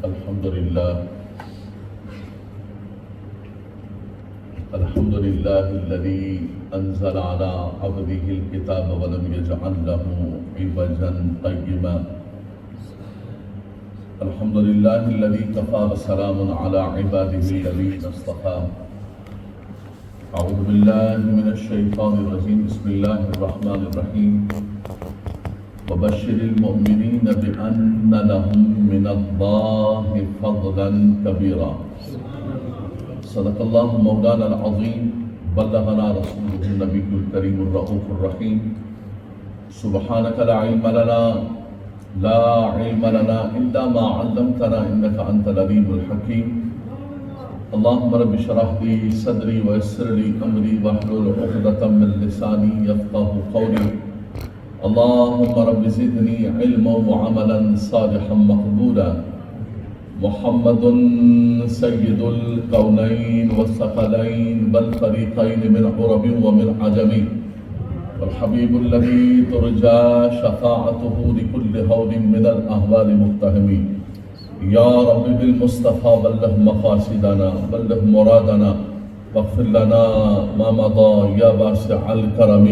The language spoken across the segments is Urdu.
الحمد لله الذي أنزل على عبده الكتاب ولم يجعل له عوجا قيما. الحمد لله الذي كفى وسلام على عباده الذين اصطفى. أعوذ بالله من الشيطان الرجيم. بسم الله الرحمن الرحيم. وبشر المؤمنين بأن لهم من الله فضلا كبيرا. صدق الله مولانا العظيم. بلغنا رسوله النبي الكريم الرؤوف الرحيم. سبحانك لا علم لنا إلا ما علمتنا إنك أنت العليم الحكيم. اللهم رب اشرح لي صدري ويسر لي أمري واحلل عقدة من لساني يفقهوا قولي. اللهم رب زدني علما وعملا صالحا مقبولا. محمد سيد الكونين والثقلين والفريقين من عرب ومن عجم، والحبيب الذي ترجى شفاعته لكل هول من الأهوال مقتحم. يا رب بالمصطفى بلغ مقاصدنا، بلغ مرادنا، واغفر لنا ما مضى يا واسع الكرم.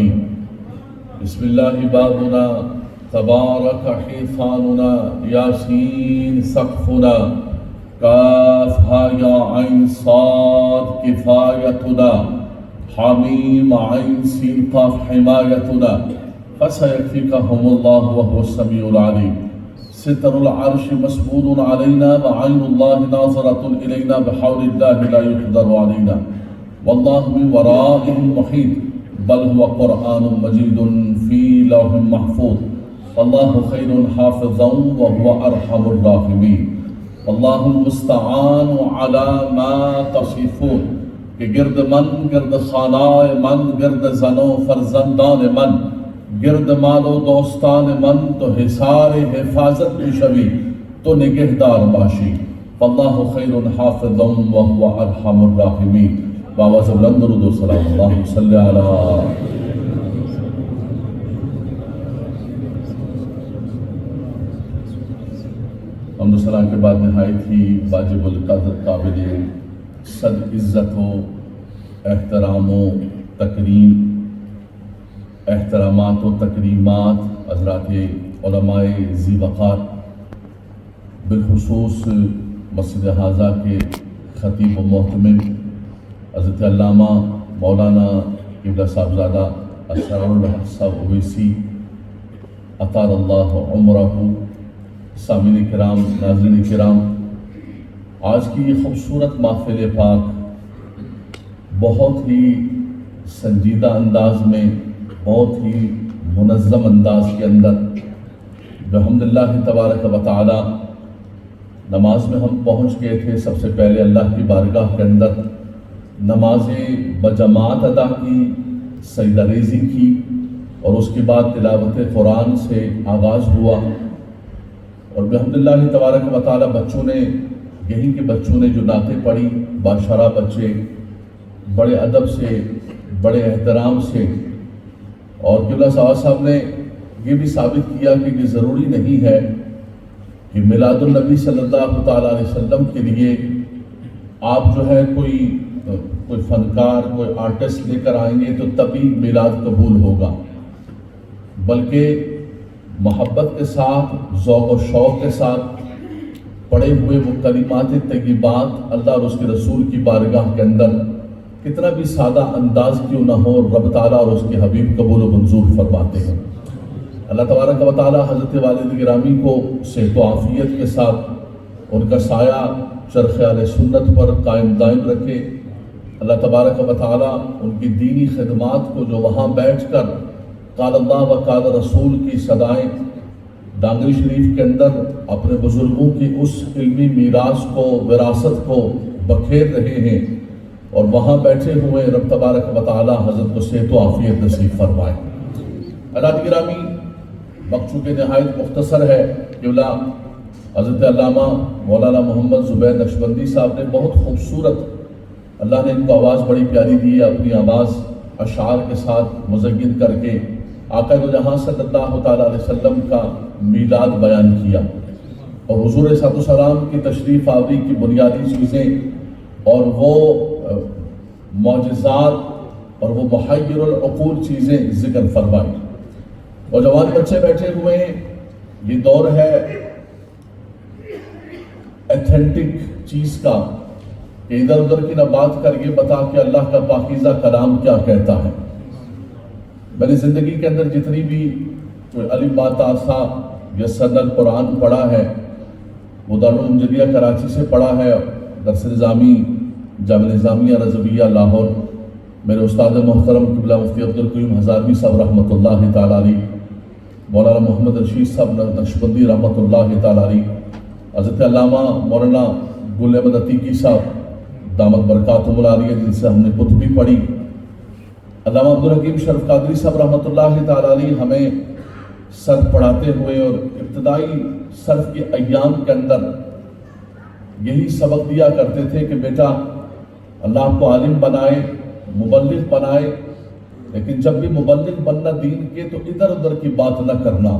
بسم الله بابنا، تبارك حيثاننا، ياسين سقفنا، كافها يا عين صاد كفايتنا، حميم عين سين قاف حمايتنا، فسيكفيكهم الله وهو السميع العليم. ستر العرش مسبود علينا، وعين الله ناظرة إلينا، بحول الله لا يقدر علينا، والله من ورائهم محيط، بل هو قرآن مجيد في لوح محفوظ. والله خير حافظا وهو أرحم الراحمين. والله المستعان على ما تصفون. کہ گرد من، گرد خانائے من، گرد زنو فرزندان من، گرد مال و دوستان من، تو حصار حفاظت بشوی، تو نگہدار باشی. واللہ خیر حافظا وهو ارحم الراحمین. باواز بلند درود و سلام. اللہم صلی علی. حمد و سلام کے بعد نہایت ہی واجب القدر، قابل صد عزت و احترام و تکریم، احترامات و تکریمات حضرات علماء ذی وقار، بالخصوص مسجد حاضہ کے خطیب و محتمم حضرت علامہ مولانا قبلہ صاحبزادہ اسرار الحق صاحب اویسی اطال اللہ عمرہ. سامعین کرام، ناظرین کرام، آج کی یہ خوبصورت محفل پاک بہت ہی سنجیدہ انداز میں، بہت ہی منظم انداز کے اندر بحمداللہ تبارک و تعالی نماز میں ہم پہنچ گئے تھے. سب سے پہلے اللہ کی بارگاہ کے اندر نماز بجماعت ادا کی، سجدہ ریزی کی، اور اس کے بعد تلاوت قرآن سے آغاز ہوا. اور بحمداللہ تبارک و تعالی بچوں نے، یہی کہ بچوں نے جو نعتیں پڑھی، باشرہ بچے، بڑے ادب سے، بڑے احترام سے. اور قبلہ صاحب نے یہ بھی ثابت کیا کہ یہ ضروری نہیں ہے کہ میلاد النبی صلی اللہ تعالیٰ علیہ وسلم کے لیے آپ جو ہے کوئی فنکار، کوئی آرٹسٹ لے کر آئیں گے تو تبھی میلاد قبول ہوگا، بلکہ محبت کے ساتھ، ذوق و شوق کے ساتھ پڑھے ہوئے وہ کلمات طیبات اللہ اور اس کے رسول کی بارگاہ کے اندر کتنا بھی سادہ انداز کیوں نہ ہو، رب تعالیٰ اور اس کے حبیب قبول و منظور فرماتے ہیں. اللہ تبارک و تعالیٰ حضرت والد گرامی کو صحت و عافیت کے ساتھ ان کا سایہ چرخ اہل سنت پر قائم دائم رکھے. اللہ تبارک و تعالیٰ ان کی دینی خدمات کو جو وہاں بیٹھ کر قال اللہ و قال رسول کی صدائیں ڈانگری شریف کے اندر اپنے بزرگوں کی اس علمی میراث کو، وراثت کو بکھیر رہے ہیں، اور وہاں بیٹھے ہوئے رب تبارک و تعالیٰ حضرت کو صحت و عافیت نصیب فرمائے. اللہ گرامی، وقت چونکہ نہایت مختصر ہے، قبلہ حضرت علامہ مولانا محمد زبیر نقشبندی صاحب نے بہت خوبصورت، اللہ نے ان کو آواز بڑی پیاری دی ہے، اپنی آواز اشعار کے ساتھ مزین کر کے آقا دو جہاں صلی اللہ تعالیٰ علیہ وسلم کا میلاد بیان کیا. اور حضور صلی اللہ علیہ وسلم کی تشریف آوری کی بنیادی چیزیں اور وہ معجزات اور وہ محیر العقول چیزیں ذکر فرمائی. اور جوان بچے بیٹھے ہوئے ہیں، یہ دور ہے ایتھنٹک چیز کا کہ ادھر ادھر کی نہ بات کر یہ بتا کہ اللہ کا پاکیزہ کلام کیا کہتا ہے. میں نے زندگی کے اندر جتنی بھی کوئی الف با تا سا یا سند القرآن پڑھا ہے وہ دارالعلوم جدیہ کراچی سے پڑھا ہے، درس نظامی جامعہ نظامیہ رضویہ لاہور، میرے استاد محترم قبلہ مفتی عبدالقیوم ہزاروی صاحب رحمۃ اللہ تعالیٰ علیہ، مولانا محمد رشید صاحب نقشبندی رحمۃ اللہ تعالیٰ علیہ، حضرت علامہ مولانا گل احمد عتیقی صاحب دامت برکاتہم العالیہ جن سے ہم نے کتب بھی پڑھی، علامہ عبدالحکیم شرف قادری صاحب رحمۃ اللہ تعالیٰ علیہ ہمیں صرف پڑھاتے ہوئے اور ابتدائی صرف کے ایام کے اندر یہی سبق دیا کرتے تھے کہ بیٹا اللہ آپ کو عالم بنائے، مبلغ بنائے، لیکن جب بھی مبلغ بننا دین کے تو ادھر ادھر کی بات نہ کرنا،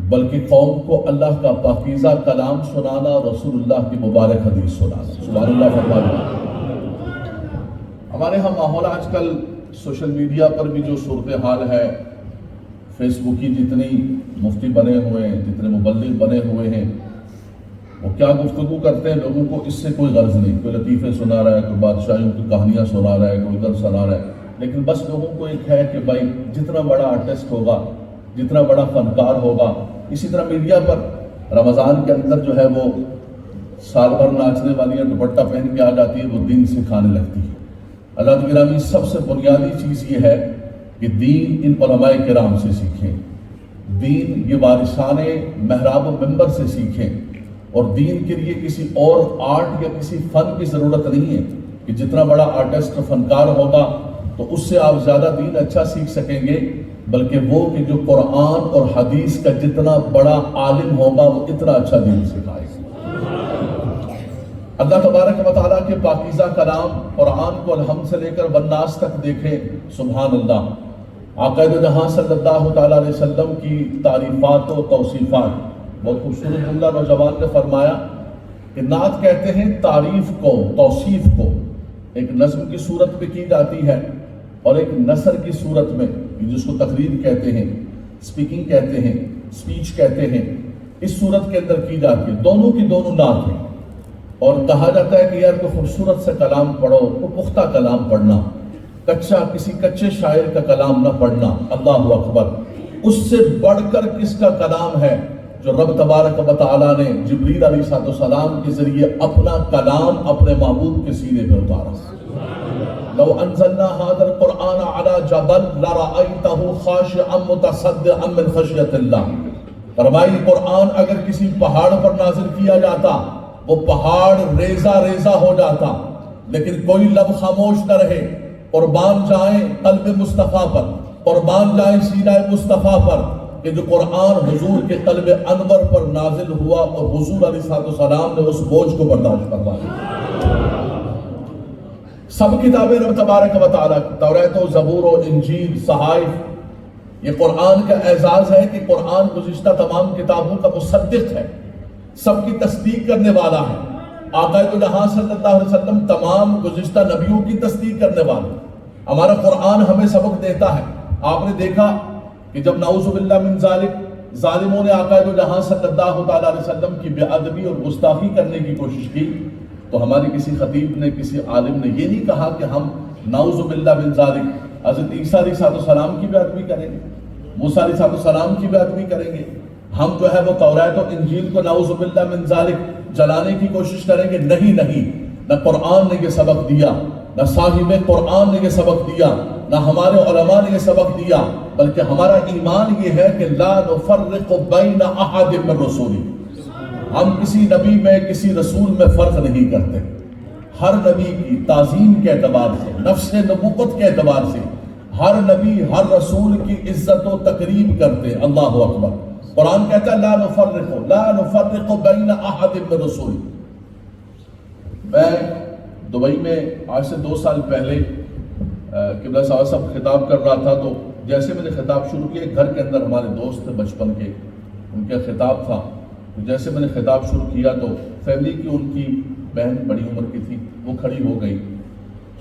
بلکہ قوم کو اللہ کا پاکیزہ کلام سنانا اور رسول اللہ کی مبارک حدیث سنانا. سبحان اللہ فرمانا. ہمارے ہاں ماحول آج کل سوشل میڈیا پر بھی جو صورتحال ہے، فیس بک کی جتنی مفتی بنے ہوئے ہیں، جتنے مبلغ بنے ہوئے ہیں، وہ کیا گفتگو کرتے ہیں، لوگوں کو اس سے کوئی غرض نہیں. کوئی لطیفے سنا رہا ہے، کوئی بادشاہیوں کی کہانیاں سنا رہا ہے، کوئی ادھر سنا رہا ہے، لیکن بس لوگوں کو ایک ہے کہ بھائی جتنا بڑا آرٹسٹ ہوگا، جتنا بڑا فنکار ہوگا. اسی طرح میڈیا پر رمضان کے اندر جو ہے وہ سال بھر ناچنے والی دوپٹہ پہن کے آ جاتی ہے، وہ دین سکھانے لگتی ہے. اللہ کی گرامی سب سے بنیادی چیز یہ ہے کہ دین ان علماء کرام سے سیکھیں، دین یہ وارثان محراب و منبر سے سیکھیں، اور دین کے لیے کسی اور آرٹ یا کسی فن کی ضرورت نہیں ہے کہ جتنا بڑا آرٹسٹ فنکار ہوگا تو اس سے آپ زیادہ دین اچھا سیکھ سکیں گے، بلکہ وہ کہ جو قرآن اور حدیث کا جتنا بڑا عالم ہوگا وہ اتنا اچھا دین سکھائے گا. اللہ تبارک و تعالیٰ کے پاکیزہ کلام قرآن کو الحمد سے لے کر والناس تک دیکھیں. سبحان اللہ. آقا دو جہاں صلی اللہ تعالیٰ علیہ وسلم کی تعریفات و توصیفات، بہت خوبصورت جملہ نوجوان نے فرمایا کہ نعت کہتے ہیں تعریف کو، توصیف کو ایک نظم کی صورت میں کی جاتی ہے اور ایک نثر کی صورت میں، جس کو تقریر کہتے ہیں، سپیکنگ کہتے ہیں، سپیچ کہتے ہیں، اس صورت کے اندر کی جاتی ہے. دونوں کی دونوں نعت ہیں. اور کہا جاتا ہے کہ یار کوئی خوبصورت سے کلام پڑھو، کوئی پختہ کلام پڑھنا، کسی کچے شاعر کا کلام نہ پڑھنا. اللہ اکبر. اس سے بڑھ کر کس کا کلام ہے جو رب تبارک و تعالیٰ نے جبریل علیہ السلام کے ذریعے اپنا کلام اپنے محبوب کے سینے پہ اتارا. لو انزلنا هذا القرآن على جبل لرأيته خاشعا متصدعا من خشیۃ اللہ. فرمائی قرآن اگر کسی پہاڑ پر نازل کیا جاتا وہ پہاڑ ریزہ ریزہ ہو جاتا، لیکن کوئی لب خاموش نہ رہے. قربان جائیں قلب مصطفیٰ پر، قربان جائیں سینہ مصطفیٰ پر کہ جو قرآن حضور کے قلب انور پر نازل ہوا اور حضور علیہ السلام نے اس بوجھ کو برداشت کروایا. سب کتابیں رب تبارک و تعالیٰ، توریت و زبور و انجیل، صحائف، یہ قرآن کا اعزاز ہے کہ قرآن گزشتہ تمام کتابوں کا مصدق ہے، سب کی تصدیق کرنے والا ہے. آقا دو جہاں صلی اللہ علیہ وسلم تمام گزشتہ نبیوں کی تصدیق کرنے والا. ہمارا قرآن ہمیں سبق دیتا ہے. آپ نے دیکھا کہ جب نعوذ باللہ من ذالک ظالموں نے آقا دو جہاں صلی اللہ تعالیٰ علیہ وسلم کی بے ادبی اور گستاخی کرنے کی کوشش کی تو ہماری کسی خطیب نے، کسی عالم نے یہ نہیں کہا کہ ہم نعوذ باللہ من ذالک حضرت عیسیٰ علیہ السلام کی بے ادبی کریں گے، موسیٰ علیہ السلام کی بے ادبی کریں گے، ہم جو ہے وہ توریت و انجیل کو نعوذ باللہ من ذالک جلانے کی کوشش کریں گے. نہیں، نہ قرآن نے یہ سبق دیا، نہ صاحب قرآن نے یہ سبق دیا، نہ ہمارے علماء نے یہ سبق دیا، بلکہ ہمارا ایمان یہ ہے کہ لا نفرق بین احد من رسولی. ہم کسی نبی میں، کسی رسول میں فرق نہیں کرتے. ہر نبی کی تعظیم کے اعتبار سے، نفس نبوت کے اعتبار سے ہر نبی، ہر رسول کی عزت و تکریم کرتے. اللہ اکبر. قرآن کہتا ہے لا نفرق بین احد من رسول. میں دبئی میں آج سے 2 سال پہلے قبلہ صاحب خطاب کر رہا تھا، تو جیسے میں نے خطاب شروع کیا، گھر کے اندر ہمارے دوست تھے بچپن کے، ان کا خطاب تھا. تو جیسے میں نے خطاب شروع کیا تو فیملی کی ان کی بہن بڑی عمر کی تھی، وہ کھڑی ہو گئی،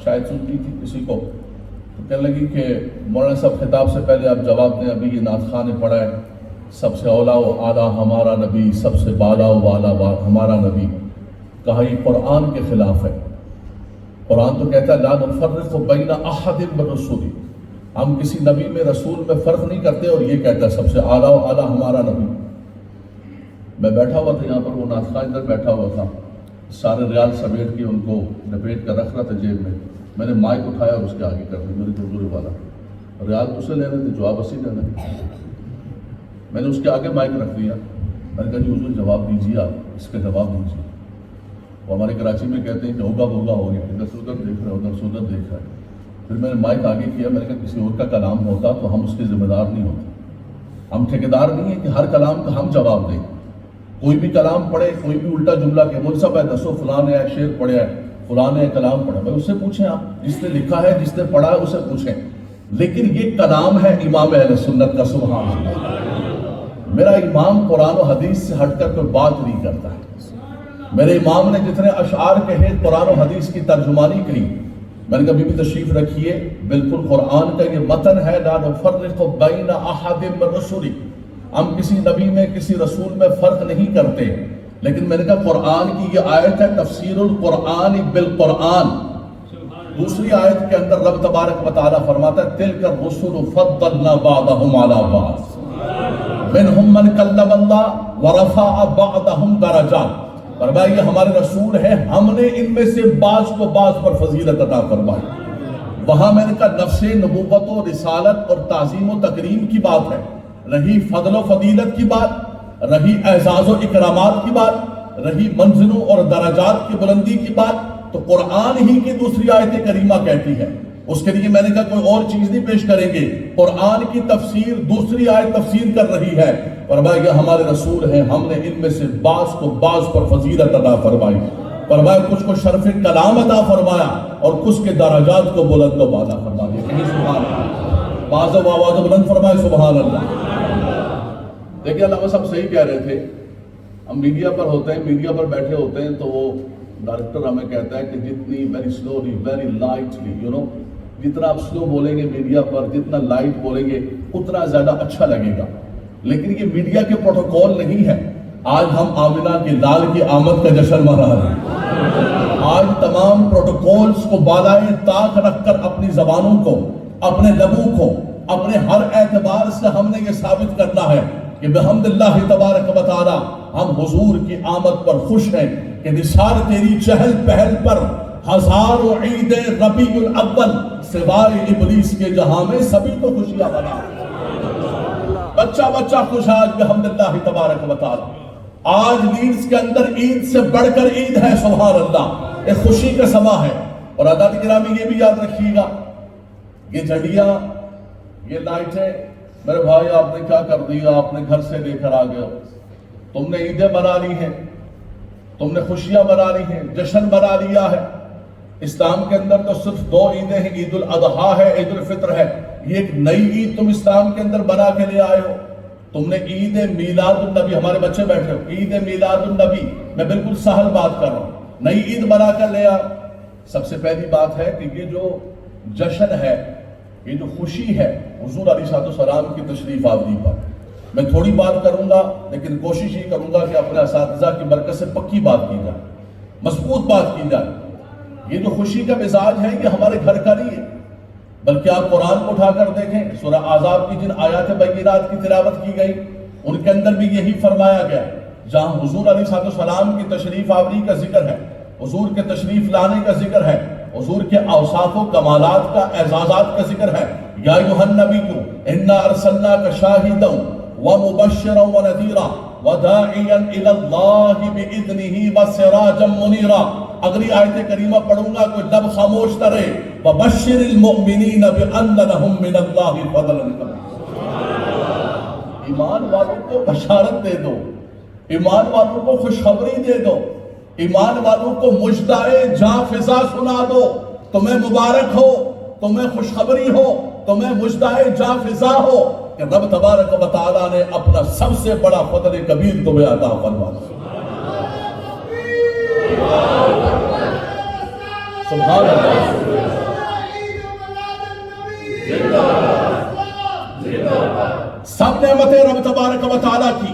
شاید سنتی تھی کسی کو، تو کہنے لگی کہ مولانا صاحب خطاب سے پہلے آپ جواب دیں، ابھی یہ نعت خواں نے پڑھا ہے سب سے اولا و اعلیٰ ہمارا نبی، سب سے بالا و والا ہمارا نبی، کہا یہ قرآن کے خلاف ہے۔ قرآن تو کہتا ہے لا نفرق بین احد من رسول، ہم کسی نبی میں رسول میں فرق نہیں کرتے، اور یہ کہتا ہے سب سے اعلیٰ و اعلیٰ ہمارا نبی۔ میں بیٹھا ہوا تھا یہاں پر، وہ نعت خواں ادھر بیٹھا ہوا تھا، سارے ریال سمیٹ کے ان کو لپیٹ کر رکھ رہا تھا جیب میں نے مائک اٹھایا اور اس کے آگے کر دیا، میری حضور والا ریال تو اسے لینے تھے، جواب اسی لینا، میں نے اس کے آگے مائک رکھ دیا، میں نے کہا جی حضور جواب دیجیے، آپ اس کا جواب دیجیے۔ وہ ہمارے کراچی میں کہتے ہیں کہ ہوگا بوگا ہو گیا، ادھر سے ادھر دیکھ رہا ہے، ادھر سے ادھر دیکھ رہا ہے۔ پھر میں نے مائک آگے کیا، میں نے کہا کسی اور کا کلام ہوتا تو ہم اس کے ذمہ دار نہیں ہوتے، ہم ٹھیکیدار نہیں ہیں کہ ہر کلام کا ہم جواب دیں۔ کوئی بھی کلام پڑھے، کوئی بھی الٹا جملہ کہ مجھ سے دسو فلاں نے شعر پڑھا ہے، فلاں نے کلام پڑھا، بھائی اس سے پوچھیں، آپ جس نے لکھا ہے جس نے پڑھا ہے اسے پوچھیں، لیکن یہ کلام ہے امام اہل سنت کا، سبحان اللہ۔ میرا امام قرآن و حدیث سے ہٹ کر کوئی بات نہیں کرتا ہے۔ میرے امام نے جتنے اشعار کہے قرآن و حدیث کی ترجمانی کہی، میں نے کبھی بھی تشریف رکھیے، بالکل قرآن کا یہ متن ہے، لا نفرق بین احد من رسول، ہم کسی نبی میں کسی رسول میں فرق نہیں کرتے، لیکن میں نے کہا قرآن کی یہ آیت ہے تفسیر القرآن بالقرآن، دوسری آیت کے اندر رب تبارک و تعالیٰ فرماتا ہے تلک الرسل فضلنا بعضهم علی بعض منہم من کلم اللہ ورفع بعضهم درجات، فرمایا یہ ہمارے رسول ہیں، ہم نے ان میں سے بعض کو بعض پر فضیلت عطا فرمائی۔ وہاں میں نے کہا نفس نبوت و رسالت اور تعظیم و تکریم کی بات ہے، رہی فضل و فضیلت کی بات، رہی اعزاز و اکرامات کی بات، رہی منزلوں اور درجات کی بلندی کی بات، تو قرآن ہی کی دوسری آیت کریمہ کہتی ہے، اس کے لیے میں نے کہا کوئی اور چیز نہیں پیش کریں گے، قرآن کی تفسیر دوسری آیت تفسیر کر رہی ہے، فرمایا یہ ہمارے رسول ہیں، ہم نے ان میں سے بعض کو بعض پر فضیلت عطا فرمائی، فرمایا کچھ کو شرف کلام عطا فرمایا اور کچھ کے درجات کو بلند و بالا فرما دیا، کہیں سبحان اللہ، بعض و آواز بلند فرمائے سبحان اللہ۔ دیکھیں علامہ صاحب صحیح کہہ رہے تھے، ہم میڈیا پر ہوتے ہیں، میڈیا پر بیٹھے ہوتے ہیں تو وہ ڈائریکٹر ہمیں کہتا ہے کہ جتنی ویری سلولی ویری لائٹلی جتنا آپ سلو بولیں گے میڈیا پر، جتنا لائٹ بولیں گے اتنا زیادہ اچھا لگے گا، لیکن یہ میڈیا کے پروٹوکول نہیں ہے۔ آج ہم آمنہ کے لال کی آمد کا جشن منا رہے ہیں، آج تمام پروٹوکولز کو بالائے طاق رکھ کر اپنی زبانوں کو، اپنے لبوں کو، اپنے ہر اعتبار سے ہم نے یہ ثابت کرنا ہے کہ بحمد اللہ تبارک و تعالی ہم حضور کی آمد پر خوش ہیں، کہ نثار تیری چہل پہل پر ہزاروں عید ربیع الاول، سوائے ابلیس کے جہاں میں سبھی تو خوشیاں منا، بچہ بچہ خوش آج بحمد اللہ تبارک و تعالی۔ آج لیڈز کے اندر عید سے بڑھ کر عید ہے، سبحان اللہ، ایک خوشی کا سما ہے۔ اور حضرات گرامی یہ بھی یاد رکھیے گا، یہ جھڑیاں، یہ لائٹیں، میرے بھائی آپ نے کیا کر دیا، آپ نے گھر سے لے کر آ گئے ہو، تم نے عیدیں منا لی ہیں، تم نے خوشیاں منا لی ہیں، جشن منا لیا ہے۔ اسلام کے اندر تو صرف دو عیدیں ہیں، عید الاضحیٰ ہے، عید الفطر ہے، یہ ایک نئی عید تم اسلام کے اندر بنا کے لے آئے ہو۔ تم نے عید میلاد النبی، ہمارے بچے بیٹھے ہو، عید میلاد النبی، میں بالکل سہل بات کر رہا ہوں، نئی عید بنا کر لے آ۔ سب سے پہلی بات ہے کہ یہ جو جشن ہے، یہ جو خوشی ہے حضور علیہ السلام کی تشریف آوری پر، میں تھوڑی بات کروں گا لیکن کوشش ہی کروں گا کہ اپنے اساتذہ کی برکت سے پکی بات کی جائے، مضبوط بات کی جائے۔ یہ جو خوشی کا مزاج ہے یہ ہمارے گھر کا نہیں ہے، بلکہ آپ قرآن کو اٹھا کر دیکھیں، سورہ احزاب کی جن آیات بینات کی تلاوت کی گئی ان کے اندر بھی یہی فرمایا گیا، جہاں حضور علیہ السلام کی تشریف آوری کا ذکر ہے، حضور کے تشریف لانے کا ذکر ہے، حضور کے اوصاف و کمالات کا، اعزازات کا ذکر ہے۔ یا ایھا النبی انا ارسلناک شاہدا ومبشرا ونذیرا وداعیا الی اللہ باذنہ وسراجا منیرا۔ اگلی آیت کریمہ پڑھوں گا، کوئی لب خاموش نہ رہے، وبشر المؤمنین بان لہم من اللہ فضلا کبیرا۔ ایمان والوں کو بشارت دے دو، ایمان والوں کو خوشخبری دے دو، ایمان والوں کو مجدائے جاں فضا سنا دو، تمہیں مبارک ہو، تمہیں خوشخبری ہو، تمہیں مجدائے جاں فضا ہو کہ رب تبارک و تعالیٰ نے اپنا سب سے بڑا فضل کبیر تمہیں عطا فرما دیا۔ سبحان اللہ۔ سب نعمتیں رب تبارک و تعالیٰ کی،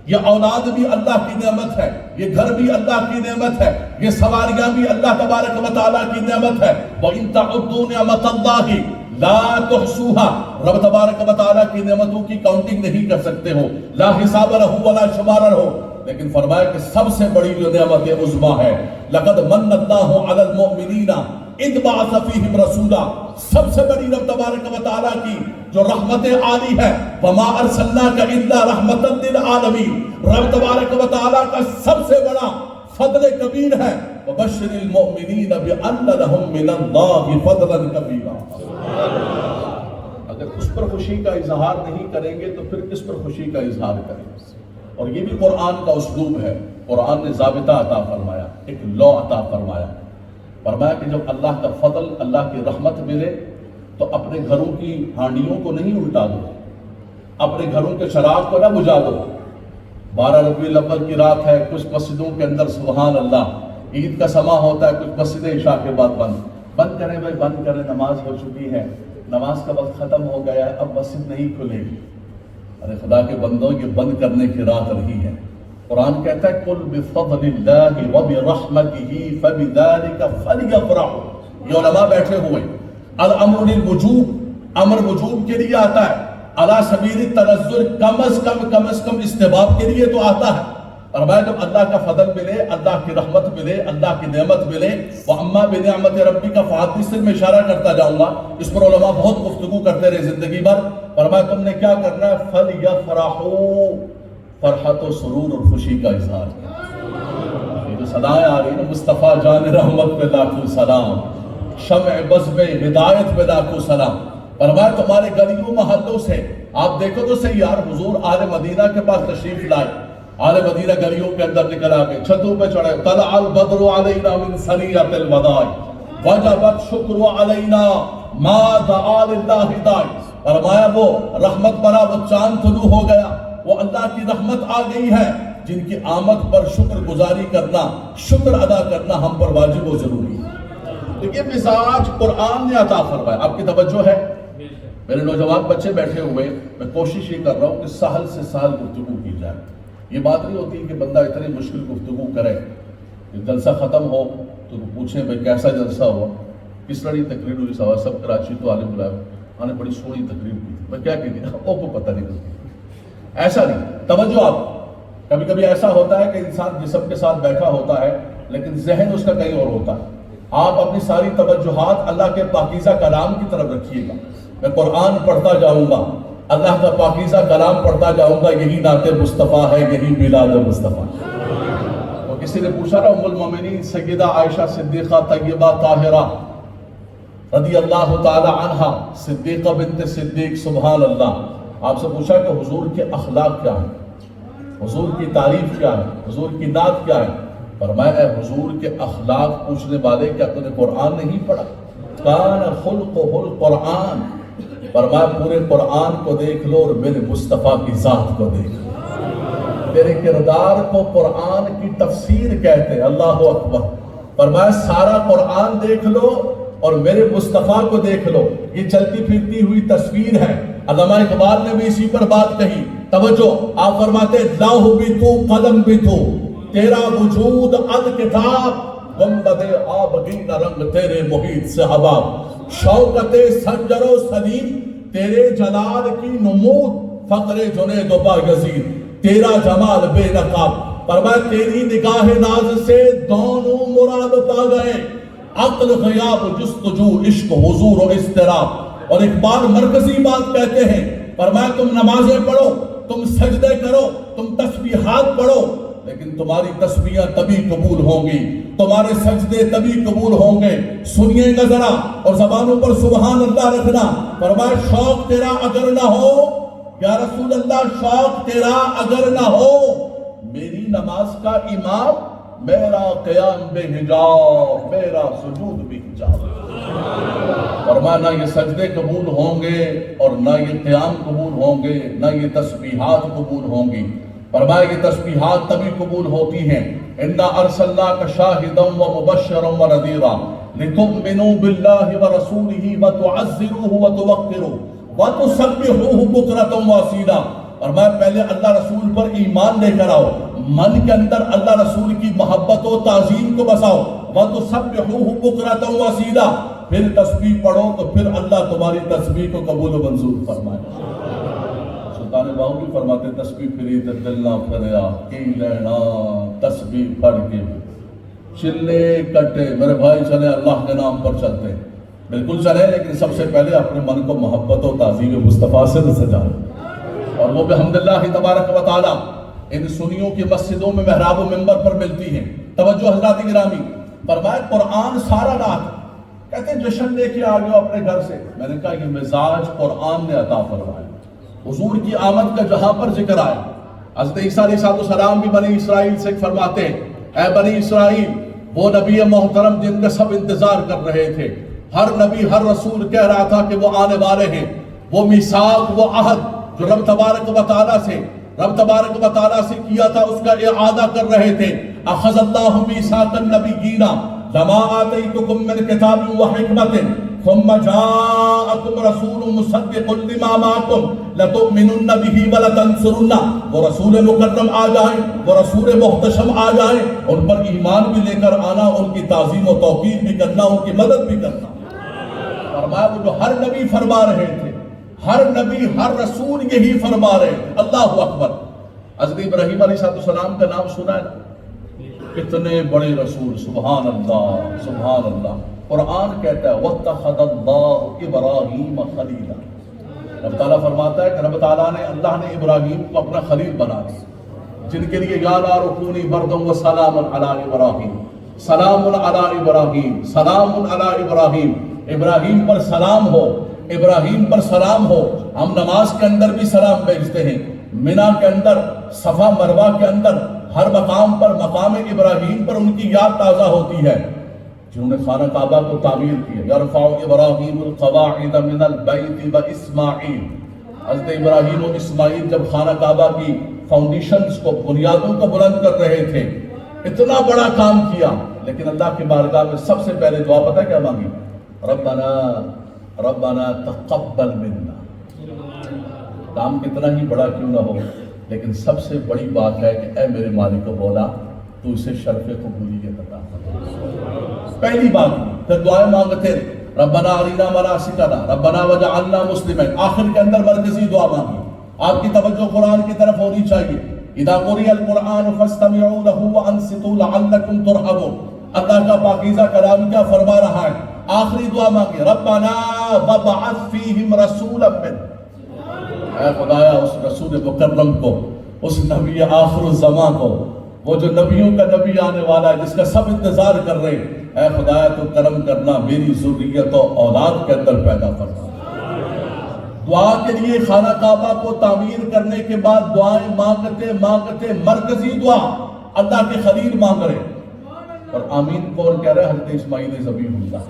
یہ اولاد بھی اللہ کی نعمت ہے، یہ گھر بھی اللہ کی نعمت ہے، یہ سواریاں بھی اللہ تبارک و تعالیٰ کی نعمت ہے۔ وَإِن تَعُدُّوا نِعْمَتَ اللَّهِ لَا تُحْصُوهَا، رب تبارک و تعالیٰ کی نعمتوں کی کاؤنٹنگ نہیں کر سکتے ہو، لا حساب رہو ولا شمار رہو، لیکن فرمایا کہ سب سے بڑی جو نعمت عظمیٰ ہے، لَقَدْ مَنَّ اللَّهُ عَلَى الْمُؤْمِنِينَ إِذْ بَعَثَ فِيهِمْ رَسُولًا، سب سے بڑی رب تبارک و تعالیٰ کی جو رحمت عالی ہے، وَمَا أَرْسَلْنَاكَ إِلَّا رَحْمَةً لِلْعَالَمِينَ، رب تبارک و تعالیٰ کا سب سے بڑا فضل کبیر ہے، وَبَشِّرِ الْمُؤْمِنِينَ بِأَنَّ لَهُم مِّنَ اللَّهِ فَضْلًا كَبِيرًا۔ اگر اس پر خوشی کا اظہار نہیں کریں گے تو پھر کس پر خوشی کا اظہار کریں گے؟ اور یہ بھی قرآن کا اسلوب ہے، قرآن نے ضابطہ عطا فرمایا، ایک لا عطا فرمایا، فرمایا کہ جب اللہ کا فضل، اللہ کی رحمت ملے تو اپنے گھروں کی ہانڈیوں کو نہیں الٹا دو، اپنے گھروں کے چراغ کو نہ بجھا دو۔ 12 ربیع الاول کی رات ہے، کچھ مسجدوں کے اندر سبحان اللہ عید کا سما ہوتا ہے، کچھ مسجدیں عشاء کے بعد بند کریں بھائی، بند کریں، نماز ہو چکی ہے، نماز کا وقت ختم ہو گیا ہے، اب مسجد نہیں کھلے گی۔ ارے خدا کے بندوں، یہ بند کرنے کی رات رہی ہے۔ قرآن کہتا ہے قُلْ بِفَضْلِ اللَّهِ وَبِرَحْمَتِهِ فَبِذَلِكَ فَلْيَفْرَحُوا، یہ علماء بیٹھے ہوئے، الامر للوجوب، امر وجوب کے لیے آتا ہے، علی سبیل التنزل کم از کم استحباب کے لیے تو آتا ہے۔ اور میں جب اللہ کا فضل ملے، اللہ کی رحمت ملے، اللہ کی نعمت ملے، وَأَمَّا بِنِعْمَتِ رَبِّكَ فَحَدِّثْ، میں اشارہ کرتا جاؤں گا، اس پر علماء بہت گفتگو کرتے رہے زندگی بھر۔ فرمایا تم نے کیا کرنا ہے؟ فَلْيَفْرَحُوا، فرحت و سرور اور خوشی کا اظہار۔ یہ جو صدایں آ رہی ہیں نا، مصطفیٰ جان رحمت پہ لاکھوں سلام، شمع بزم ہدایت پہ لاکھوں سلام۔ فرمایا تمہارے گلیوں محلوں سے آپ دیکھو تو صحیح یار، حضور آل مدینہ کے پاس تشریف لائے، آل مدینہ گلیوں کے اندر نکل آگے، چھتوں پہ چڑھے، طلع البدر علینا من ثنیۃ الوداع وجبت شکر علینا ما دعا للہ داعی۔ فرمایا وہ رحمت بنا وہ چاند طلوع ہو گیا، وہ اللہ کی رحمت آ گئی ہے، جن کی آمد پر شکر گزاری کرنا، شکر ادا کرنا ہم پر واجب و ضروری ہے۔ تو یہ مزاج قرآن نے عطا فرمایا۔ آپ کی توجہ ہے؟ میرے نوجوان بچے بیٹھے ہوئے، میں کوشش یہ کر رہا ہوں کہ سہل سے سہل گفتگو کی جائے۔ یہ بات نہیں ہوتی کہ بندہ اتنی مشکل گفتگو کرے کہ جلسہ ختم ہو تو پوچھیں بھائی کیسا جلسہ ہوا، کس طرح تقریر ہوئی، سب کراچی تو عالم بلائے ہم نے بڑی سونی تقریر کی، میں کیا کی تھی وہ کو پتہ نہیں چلتی، ایسا نہیں۔ توجہ آپ، کبھی کبھی ایسا ہوتا ہے کہ انسان جسم کے ساتھ بیٹھا ہوتا ہے لیکن ذہن اس کا کہیں اور ہوتا ہے۔ آپ اپنی ساری توجہات اللہ کے پاکیزہ کلام کی طرف رکھیے گا۔ میں قرآن پڑھتا جاؤں گا، اللہ کا پاکیزہ کلام پڑھتا جاؤں گا، یہی نعت مصطفیٰ ہے، یہی میلاد مصطفیٰ۔ تو کسی نے پوچھا نا، ام المومنین سیدہ عائشہ صدیقہ طیبہ طاہرہ رضی اللہ تعالی عنہا، صدیقہ بنت صدیق، سبحان اللہ، آپ سے پوچھا کہ حضور کے اخلاق کیا ہیں، حضور کی تعریف کیا ہے، حضور کی نعت کیا ہے؟ فرمایا اے حضور کے اخلاق پوچھنے والے، کیا تو نے قرآن نہیں پڑھا؟ کان خلقہ القرآن، فرمایا پورے قرآن کو دیکھ لو اور میرے مصطفیٰ کی ذات کو دیکھ لو، تیرے کردار کو قرآن کی تفسیر کہتے ہیں، اللہ اکبر۔ فرمایا سارا قرآن دیکھ لو اور میرے مصطفیٰ کو دیکھ لو، یہ چلتی پھرتی ہوئی تصویر ہے۔ علامہ اقبال نے بھی اسی پر بات کہی، توجہ، آپ فرماتے لوح بھی تو قلم بھی تو، تیرا وجود الکتاب، گنبد آبگین رنگ تیرے محیط سے حباب، شوکت سنجر و سلیم تیرے جلال کی نمود، فقر جنید و بایزید تیرا جمال بے نقاب۔ فرمایا تیری نگاہ ناز سے دونوں مراد پا گئے، عقل غیاب جستجو عشق حضور و اضطراب۔ اور اقبال مرکزی بات کہتے ہیں، فرمایا تم نمازیں پڑھو، تم سجدے کرو، تم تسبیحات پڑھو، لیکن تمہاری تسبیحاں تبھی قبول ہوں گی، تمہارے سجدے تبھی قبول ہوں گے۔ سنیے گا ذرا اور زبانوں پر سبحان اللہ رکھنا۔ فرمایا شوق تیرا اگر نہ ہو، یا رسول اللہ شوق تیرا اگر نہ ہو، میری نماز کا امام، میرا قیام بے حجاب، میرا سجود بھی حجاب۔ فرمایا نہ یہ سجدے قبول ہوں گے اور نہ یہ قیام قبول ہوں گے، نہ یہ تسبیحات قبول ہوں گی۔ فرمایا یہ تسبیحات تبھی قبول ہوتی ہیں اِنَّا أَرْسَلْنَاكَ شَاهِدًا وَمُبَشِّرًا وَنَذِيرًا لِتُؤْمِنُوا بِاللَّهِ وَرَسُولِهِ وَتُعَزِّرُوهُ وَتُوَقِّرُوهُ وَتُسَبِّحُوهُ بُكْرَةً وَأَصِيلًا۔ اور میں پہلے اللہ رسول پر ایمان لے کر آؤ، من کے اندر اللہ رسول کی محبت و تعظیم کو بساؤ، وَتُسَبِّحُوهُ بُكْرَةً وَأَصِيلًا، پھر تسبیح پڑھو تو پھر اللہ تمہاری تسبیح کو قبول و منظور فرمائے۔ سلطان باہو بھی فرماتے تسبیح پھری تے دل نہ پھریا کی لینا، تسبیح پڑھ کے چلے کٹے میرے بھائی چلے اللہ کے نام پر چلتے ہیں، بالکل چلے، لیکن سب سے پہلے اپنے من کو محبت و تعظیم مصطفیٰ سے سجائیں، اور وہ بحمداللہ تبارک و تعالی ان سنیوں کی مسجدوں میں محراب و منبر پر ملتی ہیں۔ توجہ حضرات گرامی، فرمایا قرآن سارا رات، کہتے ہیں جشن لے کے آ گئے اپنے گھر سے، میں نے کہا یہ مزاج قرآن نے عطا فرمایا۔ حضور کی آمد کا جہاں پر ذکر آیا، حضرت عیسیٰ علیہ السلام بھی بنی اسرائیل سے فرماتے ہیں اے بنی اسرائیل، وہ نبی محترم جن کا سب انتظار کر رہے تھے، ہر نبی ہر رسول کہہ رہا تھا کہ وہ آنے والے ہیں، وہ میثاق وہ عہد جو رب تبارک و تعالیٰ سے کیا تھا اس کا اعادہ کر رہے تھے۔ اخذ اللہ میثاق النبیین لما آتیتکم من کتاب و حکمت ثم جاءکم رسول مصدق لما معکم لتؤمنن بہ ولتنصرنہ، وہ رسول مکرم آ جائیں، وہ رسول محتشم آ جائیں، ان پر ایمان بھی لے کر آنا، ان کی تعظیم و توقیر بھی کرنا، ان کی مدد بھی کرنا۔ فرمایا وہ جو ہر نبی فرما رہے تھے، ہر نبی ہر رسول یہی فرما رہے تھے۔ اللہ اکبر۔ حضرت ابراہیم علیہ السلام کا نام سنا ہے نا، کتنے بڑے رسول، سبحان اللہ سبحان اللہ۔ قرآن کہتا ہے وَاتَّخَذَ اللَّهُ إِبْرَاهِيمَ خَلِيلًا، رب تعالیٰ فرماتا ہے کہ رب تعالیٰ نے اللہ نے ابراہیم کو اپنا خلیل بنا دیا، جن کے لیے یا نار کونی بردم و سلام علی ابراہیم، سلام علی ابراہیم، سلام علی ابراہیم، ابراہیم پر سلام ہو، ابراہیم پر سلام ہو۔ ہم نماز کے اندر بھی سلام بھیجتے ہیں، منا کے اندر، صفا مروہ کے اندر، ہر مقام پر مقام ابراہیم پر ان کی یاد تازہ ہوتی ہے، جنہوں نے خانہ کعبہ کو تعمیر کیا۔ یرفع ابراہیم القواعد من البیت و اسماعیل، حضرت ابراہیم و اسماعیل جب خانہ کعبہ کی فاؤنڈیشنز کو، بنیادوں کو بلند کر رہے تھے، اتنا بڑا کام کیا، لیکن اللہ کی بارگاہ میں سب سے پہلے دعا پتہ کیا مانگی؟ ربنا تقبل منا۔ کام کتنا ہی بڑا کیوں نہ ہو، لیکن سب سے بڑی بات ہے کہ اے میرے مالک و مولا تو اسے شرف قبولیت عطا فرما۔ پہلی بات، پھر دعائیں مانگتے ربنا ارینا مناسکنا ربنا وجعلنا مسلمین، آخر کے اندر مرکزی دعا مانگی۔ آپ کی توجہ قرآن کی طرف ہونی چاہیے۔ اذا قرئ القرآن فاستمعوا له وانصتوا لعلکم ترحمون، اللہ کا پاکیزہ کلام کیا فرما رہا ہے؟ آخری دعا مانگی ربنا وابعث فیہم رسولا منہم، اے خدایا اس رسول مکرم کو، اس نبی آخر الزمان کو، وہ جو نبیوں کا نبی آنے والا ہے جس کا سب انتظار کر رہے ہیں، اے خدایا تو کرم کرنا، میری ذریت و اولاد کے اندر پیدا کرنا۔ دعا کے لیے خانہ کعبہ کو تعمیر کرنے کے بعد دعائیں مانگتے مانگتے مرکزی دعا اللہ کے خلیل مانگ رہے، اور آمین کون کہہ رہے ہیں؟ حضرت اسماعیل ذبیح اللہ،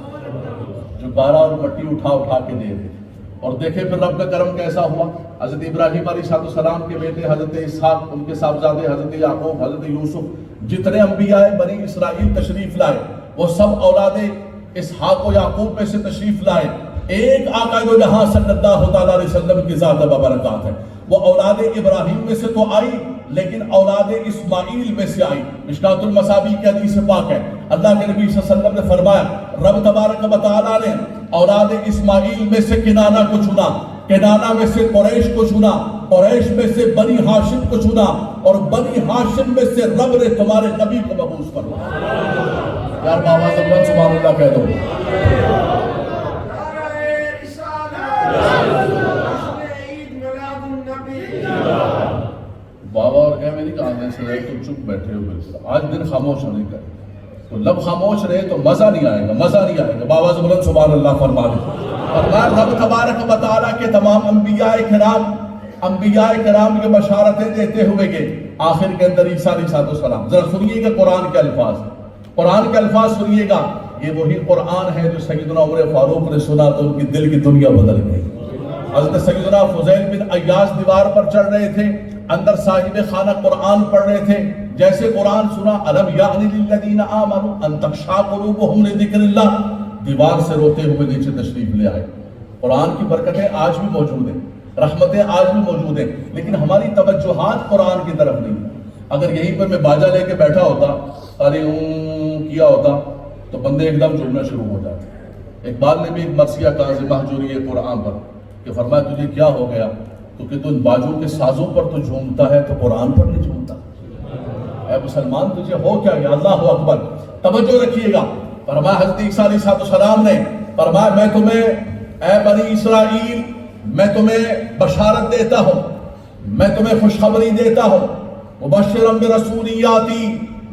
جو گارا اور مٹی اٹھا اٹھا کے دے رہے۔ اور دیکھیں پھر رب کا کرم کیسا ہوا۔ حضرت ابراہیم علیہ السلام کے بیٹے حضرت اسحاق، ان کے صاحبزادے حضرت یعقوب، حضرت یوسف، جتنے انبیاء بنی اسرائیل تشریف لائے وہ سب اولاد اسحاق و یعقوب میں سے تشریف لائے۔ ایک آقا جو جہاں صلی اللہ تعالیٰ علیہ وسلم کی ذات ببرکات ہے، وہ اولاد ابراہیم میں سے تو آئی لیکن اولاد اسماعیل میں سے آئی۔ مشکات المصابیح کی حدیث پاک ہے، اللہ کے نبی صلی اللہ علیہ وسلم نے فرمایا رب تبارک و تعالیٰ نے اولاد اسماعیل میں سے کنانہ کو چنا، کنانہ میں سے قریش کو چنا، قریش میں سے بنی ہاشم کو چنا، اور بنی ہاشم میں سے رب نے تمہارے نبی کو مبعوث فرمایا۔ یار بابا زبان سبحان اللہ کہہ دو۔ بابا اور کہہ میری کہانی سے رہے تو چپ بیٹھے ہو، بالکل آج دن خاموش ہونے کا، تو لب خاموش رہے تو مزہ نہیں آئے گا، مزہ نہیں آئے گا۔ بابا زبان سبحان اللہ فرما دے۔ اور رب تبارک و تعالیٰ کے تمام انبیاء کرام کے بشارتیں دیتے ہوئے گئے، آخر کے اندر عیسیٰ علیہ السلام۔ ذرا سنیے گا قرآن کے الفاظ، قرآن کے الفاظ سنیے گا۔ یہ وہی قرآن ہے جو سیدنا عمر فاروق نے سنا تو ان کی دل کی دنیا بدل گئی۔ حضرت سیدنا فضیل بن عیاض دیوار پر چڑھ رہے تھے، اندر صاحب خانہ قرآن پڑھ رہے تھے، جیسے قرآن سنا الم یعن للذین آمنوا ان تخشع قلوبهم لذکر اللہ، دیوار سے روتے ہوئے نیچے تشریف لے آئے۔ قرآن کی برکتیں آج بھی موجود ہیں، رحمتیں آج بھی موجود ہیں، لیکن ہماری توجہات قرآن کی طرف نہیں۔ اگر یہیں پر میں باجا لے کے بیٹھا ہوتا، ارے کیا ہوتا تو بندے ایک دم جھومنا شروع ہو جاتے۔ اقبال نے بھی ایک مرثیہ کاظمہ جو ہے قرآن پر کہ فرمایا تجھے کیا ہو گیا، کیونکہ تو ان باجوں کے سازوں پر تو جھومتا ہے تو قرآن پر نہیں جھومتا۔ اے مسلمان تجھے ہو کیا گیا؟ اللہ اکبر، توجہ رکھیے گا۔ فرمایا حضرت عیسیٰ علیہ السلام نے فرمایا میں تمہیں اے بنی اسرائیل میں تمہیں بشارت دیتا ہوں، میں تمہیں خوشخبری دیتا ہوں، مبشرا برسول یاتی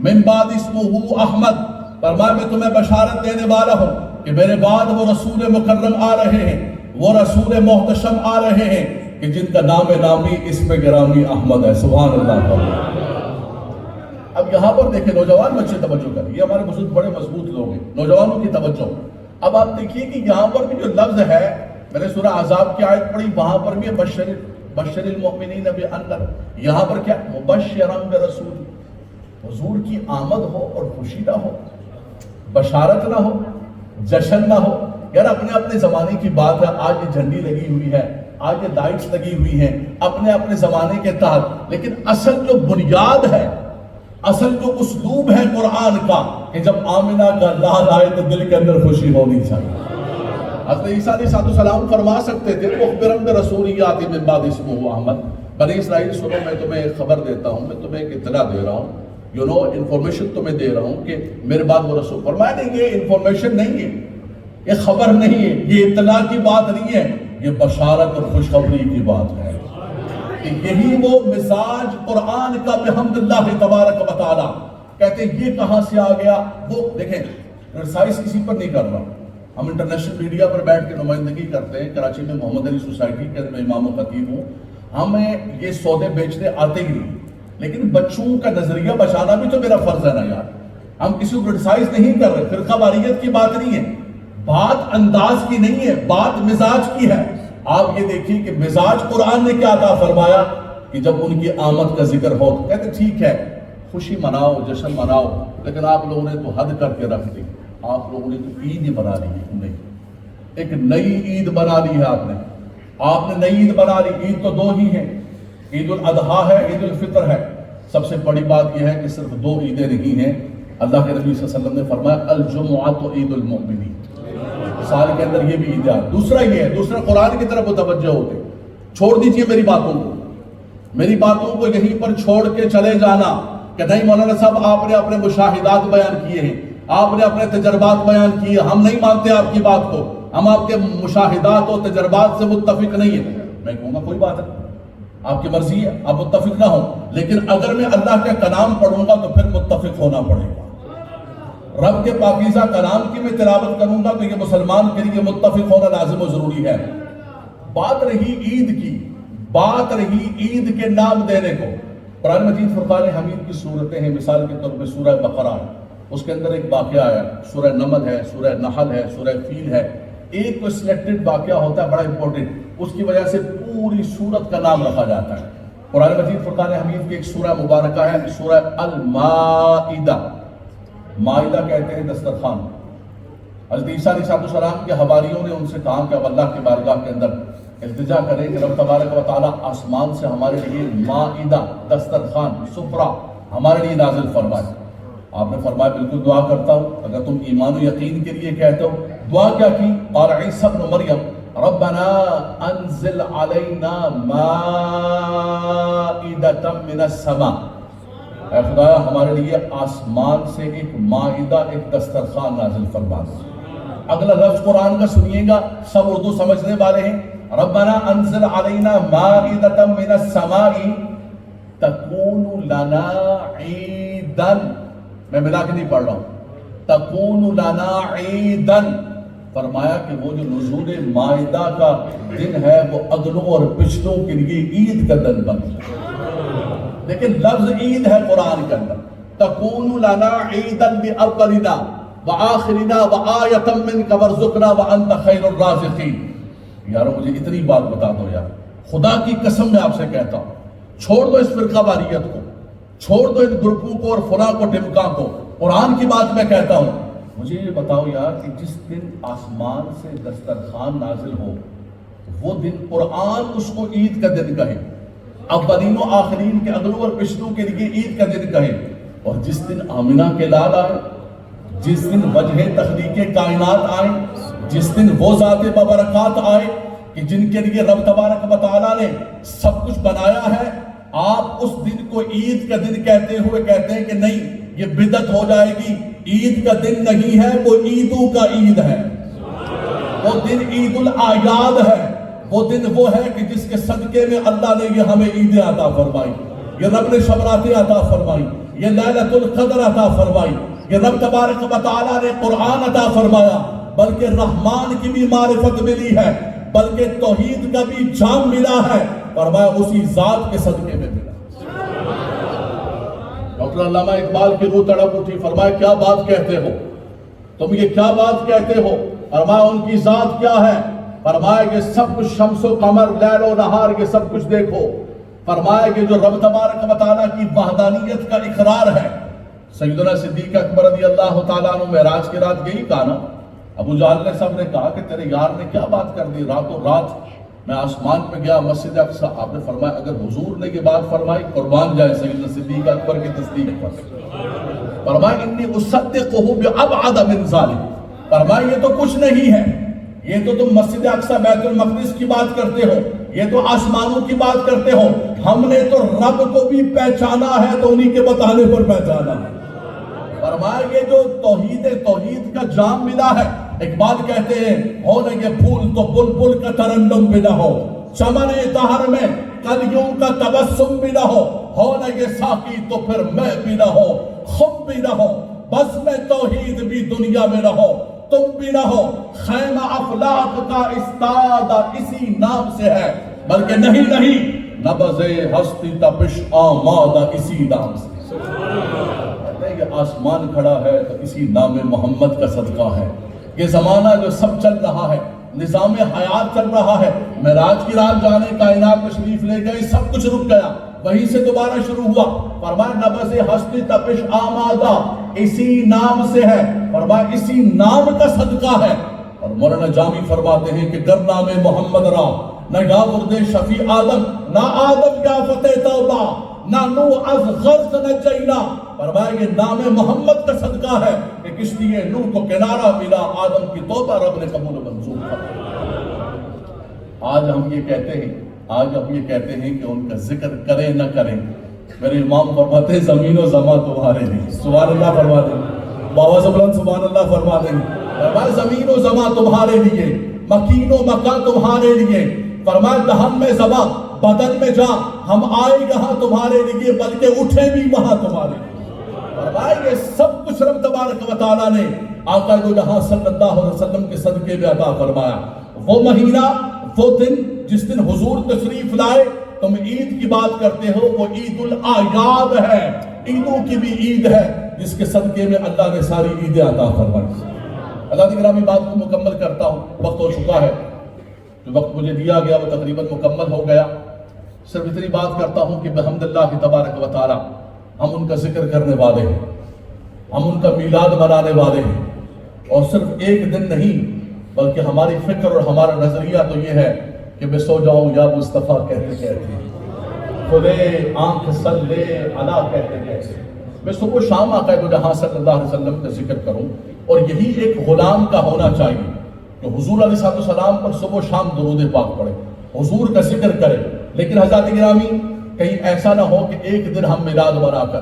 من بعد اسمہ احمد، فرمایا میں تمہیں بشارت دینے والا ہوں کہ میرے بعد وہ رسول مکرم آ رہے ہیں، وہ رسول محتشم آ رہے ہیں کہ جن کا نام نامی اسم گرامی احمد ہے۔ سبحان اللہ۔ اب یہاں پر دیکھیں نوجوان بچے توجہ کریں، یہ ہمارے بزرگ بڑے مضبوط لوگ ہیں، نوجوانوں کی توجہ۔ اب آپ دیکھیے کہ یہاں پر بھی جو لفظ ہے، میں نے سورہ احزاب کی آیت پڑھی، وہاں پر بھی بشر المؤمنین بان، یہاں پر کیا مبشرا برسول، حضور کی آمد ہو اور خوشی نہ ہو، بشارت نہ ہو، جشن نہ ہو۔ یار اپنے اپنے زمانے کی بات ہے، آج یہ جھنڈی لگی ہوئی ہے، آج یہ لائٹس لگی ہوئی ہیں اپنے اپنے زمانے کے تحت، لیکن اصل جو بنیاد ہے، اصل جو اسلوب ہے قرآن کا کہ جب آمنہ کا لال آئے تو دل کے اندر خوشی ہونی چاہیے۔ حضرت عیسیٰ علیہ السلام فرما سکتے تھے مخبرا برسول یاتی من بعد اسمہ احمد، بنی اسرائیل سنو میں تمہیں ایک خبر دیتا ہوں، میں تمہیں ایک اطلاع دے رہا ہوں، انفارمیشن تمہیں دے رہا ہوں کہ میرے بعد وہ رسول۔ فرمایا نہیں یہ انفارمیشن نہیں ہے، یہ خبر نہیں ہے، یہ اطلاع کی بات نہیں ہے، یہ بشارت اور خوشخبری کی بات ہے۔ یہی وہ مزاج قرآن کا بحمد اللہ تبارک و تعالی۔ کہتے ہیں یہ کہاں سے آ گیا؟ وہ دیکھیں کرٹیسائز کسی پر نہیں کر رہا، ہم انٹرنیشنل میڈیا پر بیٹھ کے نمائندگی کرتے ہیں، کراچی میں محمد علی سوسائٹی کے میں امام و خطیب ہوں، ہمیں یہ سودے بیچنے آتے ہی نہیں، لیکن بچوں کا نظریہ بچانا بھی تو میرا فرض ہے نا یار۔ ہم کسی کو کرٹیسائز نہیں کر رہے، فرقہ واریت کی بات نہیں ہے، بات انداز کی نہیں ہے، بات مزاج کی ہے۔ آپ یہ دیکھیں کہ مزاج قرآن نے کیا عطا فرمایا کہ جب ان کی آمد کا ذکر ہو تو کہتے ٹھیک ہے خوشی مناؤ، جشن مناؤ، لیکن آپ لوگوں نے تو حد کر کے رکھ دی، آپ لوگوں نے تو عید ہی بنا لی ہے، نہیں ایک نئی عید بنا لی ہے آپ نے نئی عید بنا لی۔ عید تو دو ہی ہیں، عید الاضحیٰ ہے، عید الفطر ہے۔ سب سے بڑی بات یہ ہے کہ صرف دو عیدیں نہیں ہیں، اللہ کے نبی صلی اللہ علیہ وسلم نے فرمایا الجمعۃ عید المؤمنین، سال کے اندر یہ بھی عید ہے۔ دوسرا یہ ہے، دوسرا قرآن کی طرف متوجہ ہوتے، چھوڑ دیجئے میری باتوں کو یہیں پر چھوڑ کے چلے جانا کہ نہیں مولانا صاحب آپ نے اپنے مشاہدات بیان کیے ہیں، آپ نے اپنے تجربات بیان کیے، ہم نہیں مانتے آپ کی بات کو، ہم آپ کے مشاہدات اور تجربات سے متفق نہیں ہیں۔ میں کہوں گا کوئی بات نہیں، آپ کی مرضی ہے، آپ متفق نہ ہوں، لیکن اگر میں اللہ کا کلام پڑھوں گا تو پھر متفق ہونا پڑے گا۔ رب کے پاکیزہ کلام کی میں تلاوت کروں گا تو یہ مسلمان کے لیے متفق ہونا لازم و ضروری ہے۔ بات رہی عید کی، بات رہی عید کے نام دینے کو، قرآن مجید فرقان حمید کی صورتیں ہیں، مثال کے طور پہ سورہ بقرہ ہے، اس کے اندر ایک واقعہ آیا، سورہ نمل ہے، سورہ نحل ہے، سورہ فیل ہے، ایک کوئی سلیکٹڈ واقعہ ہوتا ہے بڑا امپورٹنٹ، اس کی وجہ سے پوری سورت کا نام رکھا جاتا ہے۔ قرآن مجید فرقان حمید کی ایک سورہ مبارکہ ہے، سورہ المائدہ، مائدہ کہتے ہیں دسترخوان۔ حضرت عیسیٰ علیہ السلام کے حواریوں نے ان سے کہا کہ اب اللہ کی بارگاہ کے اندر التجا کریں کہ رب تبارک و تعالیٰ آسمان سے ہمارے لیے مائدہ، دسترخوان، سفرہ ہمارے لیے نازل فرمائے۔ آپ نے فرمایا بالکل دعا کرتا ہوں، اگر تم ایمان و یقین کے لیے کہتے ہو۔ دعا کیا کی؟ قال عیسیٰ ابن مریم ربنا انزل علینا مائدۃ من السماء، اے خدایا ہمارے لیے آسمان سے ایک مائدہ، ایک دسترخوان نازل فرما دے۔ اگلا لفظ قرآن کا سنیے گا، سب اردو سمجھنے والے ہیں، ربنا انزل علینا مائدۃ من السماء تکون لنا عیدا، میں ملا کے نہیں پڑھ رہا ہوں، تکون لنا عیدا، فرمایا کہ وہ جو نزول مائدہ کا دن ہے وہ اگلوں اور پچھلوں کے لیے عید کا دن بن جائے۔ لیکن لفظ عید ہے قرآن کے اندر، تکون لنا عیدا باولنا، وآخرنا وآیۃ منک وارزقنا وانت خیر الرازقین. یارو مجھے اتنی بات بتا دو یار، خدا کی قسم میں آپ سے کہتا ہوں، چھوڑ دو اس فرقہ واریت کو، چھوڑ دو ان گروپوں کو اور فلاں کو ٹمکا کو. قرآن کی بات میں کہتا ہوں، مجھے یہ بتاؤ یار کہ جس دن آسمان سے دسترخوان نازل ہو وہ دن قرآن اس کو عید کا دن کہے، اولین و آخرین کے اگلوں اور پچھلوں کے لیے عید کا دن کہے. اور جس دن آمنہ کے لال آئے، جس دن وجہ تخلیق کائنات آئے، جس دن وہ ذات ببرکات آئے کہ جن کے لیے رب تبارک و تعالیٰ نے سب کچھ بنایا ہے، آپ اس دن کو عید کا دن کہتے ہوئے کہتے ہیں کہ نہیں یہ بدعت ہو جائے گی. عید کا دن نہیں ہے، وہ عیدوں کا عید ہے، وہ دن عید الاعیاد ہے. وہ دن وہ ہے کہ جس کے صدقے میں اللہ نے یہ ہمیں عیدیں عطا فرمائی، یہ رب نے شبراتیں عطا فرمائی، یہ لیلۃ القدر عطا فرمائی، یہ رب تبارک و تعالیٰ نے قرآن عطا فرمایا. بلکہ رحمان کی بھی معرفت ملی ہے، بلکہ توحید کا بھی جام ملا ہے، فرمایا اسی ذات کے صدقے میں ملا. ڈاکٹر علامہ اقبال کی روح تڑپ اٹھی، فرمایا کیا بات کہتے ہو تم، یہ کیا بات کہتے ہو؟ فرمایا ان کی ذات کیا ہے؟ فرمایا کہ سب کچھ شمس و قمر لیل و نہار کے سب کچھ دیکھو. فرمایا کہ جو رب تبارک و تعالیٰ کی وحدانیت کا اقرار ہے. سیدنا صدیق اکبر رضی اللہ تعالیٰ عنہ معراج کی رات یہی کہا نا، ابو جہل نے سب نے کہا کہ تیرے یار نے کیا بات کر دی، راتوں رات میں آسمان پہ گیا مسجد اقصی. آپ نے فرمایا اگر حضور نے یہ بات فرمائی قربان جائے سیدنا صدیق اکبر کی تصدیق پر. فرمایا انی اصدقہ بابعد من ذلک. فرمایا یہ تو کچھ نہیں ہے، یہ تو تم مسجد اقصی بیت المقدس کی بات کرتے ہو، یہ تو آسمانوں کی بات کرتے ہو، ہم نے تو رب کو بھی پہچانا ہے تو انہی کے بتانے پر پہچانا ہے. فرمایا یہ جو توحید کا جام ملا ہے. اقبال کہتے ہیں ہونے کے پھول تو بلبل کا ترنم بھی نہ ہو، چمن طہر میں کلیوں کا تبسم بھی نہ ہونے کے ساقی تو پھر میں بھی نہ ہو، خم بھی نہ ہو، بس میں توحید بھی دنیا میں نہ ہو، تم بھی نہ ہو. خیمہ افلاق کا استادہ اسی نام سے ہے، بلکہ نہیں نبض ہستی تپش آمادہ اسی نام سے. یہ آسمان کھڑا ہے تو اسی نام محمد کا صدقہ ہے. یہ زمانہ جو سب چل رہا ہے، نظام حیات چل رہا ہے، معراج کی رات جانے کائنات تشریف لے گئے، سب کچھ رک گیا، وہیں سے دوبارہ شروع ہوا. فرمایا نبض ہستی تپش آمادہ اسی نام سے ہے، فرمایا اسی نام کا صدقہ ہے. اور مولانا جامی فرماتے ہیں کہ گر نام محمد را نہ یا ورد شفیع آدم، نہ آدم یا فتح توبہ، نہ نو از غرق نجینا. فرمایا یہ نام محمد کا صدقہ ہے کہ کشتی نوح کو کنارہ ملا، آدم کی توبہ رب نے قبول منظور کر. آج ہم یہ کہتے ہیں کہ ان کا ذکر کریں نہ کریں. میرے امام فرماتے ہیں زمین و زماں تمہارے لیے، سبحان اللہ فرما دیں، بابا زبلان سبحان اللہ فرما دیں. فرمایا زمین و زماں تمہارے لیے، مکین و مکان تمہارے لیے. فرمایا دہن میں زباں بدن میں جا، ہم آئے یہاں تمہارے لیے بلکہ اٹھے بھی وہاں تمہارے لیے. فرمایا یہ سب کچھ رب تبارک و تعالیٰ نے آقا کو جہاں صلی اللہ علیہ وسلم کے صدقے میں عطا فرمایا. وہ مہینہ، وہ دن جس دن حضور تشریف لائے، تم عید کی بات کرتے ہو، وہ عید الاعیاد ہے، عیدوں کی بھی عید ہے جس کے صدقے میں اللہ نے ساری عیدیں عطا فرمائی. اللہ کی گرامی بات کو مکمل کرتا ہوں، وقت ہو چکا ہے، جو وقت مجھے دیا گیا وہ تقریباً مکمل ہو گیا. صرف اتنی بات کرتا ہوں کہ بحمد اللہ تبارک و تعالی ہم ان کا ذکر کرنے والے ہیں، ہم ان کا میلاد منانے والے ہیں. اور صرف ایک دن نہیں بلکہ ہماری فکر اور ہمارا نظریہ تو یہ ہے کہ میں سو جاؤں یا مصطفیٰ کہتے خدے آنکھ صلی علی کہتے میں صبح و شام آقا دو جہاں صلی اللہ علیہ وسلم کا ذکر کروں. اور یہی ایک غلام کا ہونا چاہیے کہ حضور علیہ السلام پر صبح و شام درود پاک پڑھے، حضور کا ذکر کرے. لیکن حضرات گرامی کہیں ایسا نہ ہو کہ ایک دن ہم میلاد منا کر،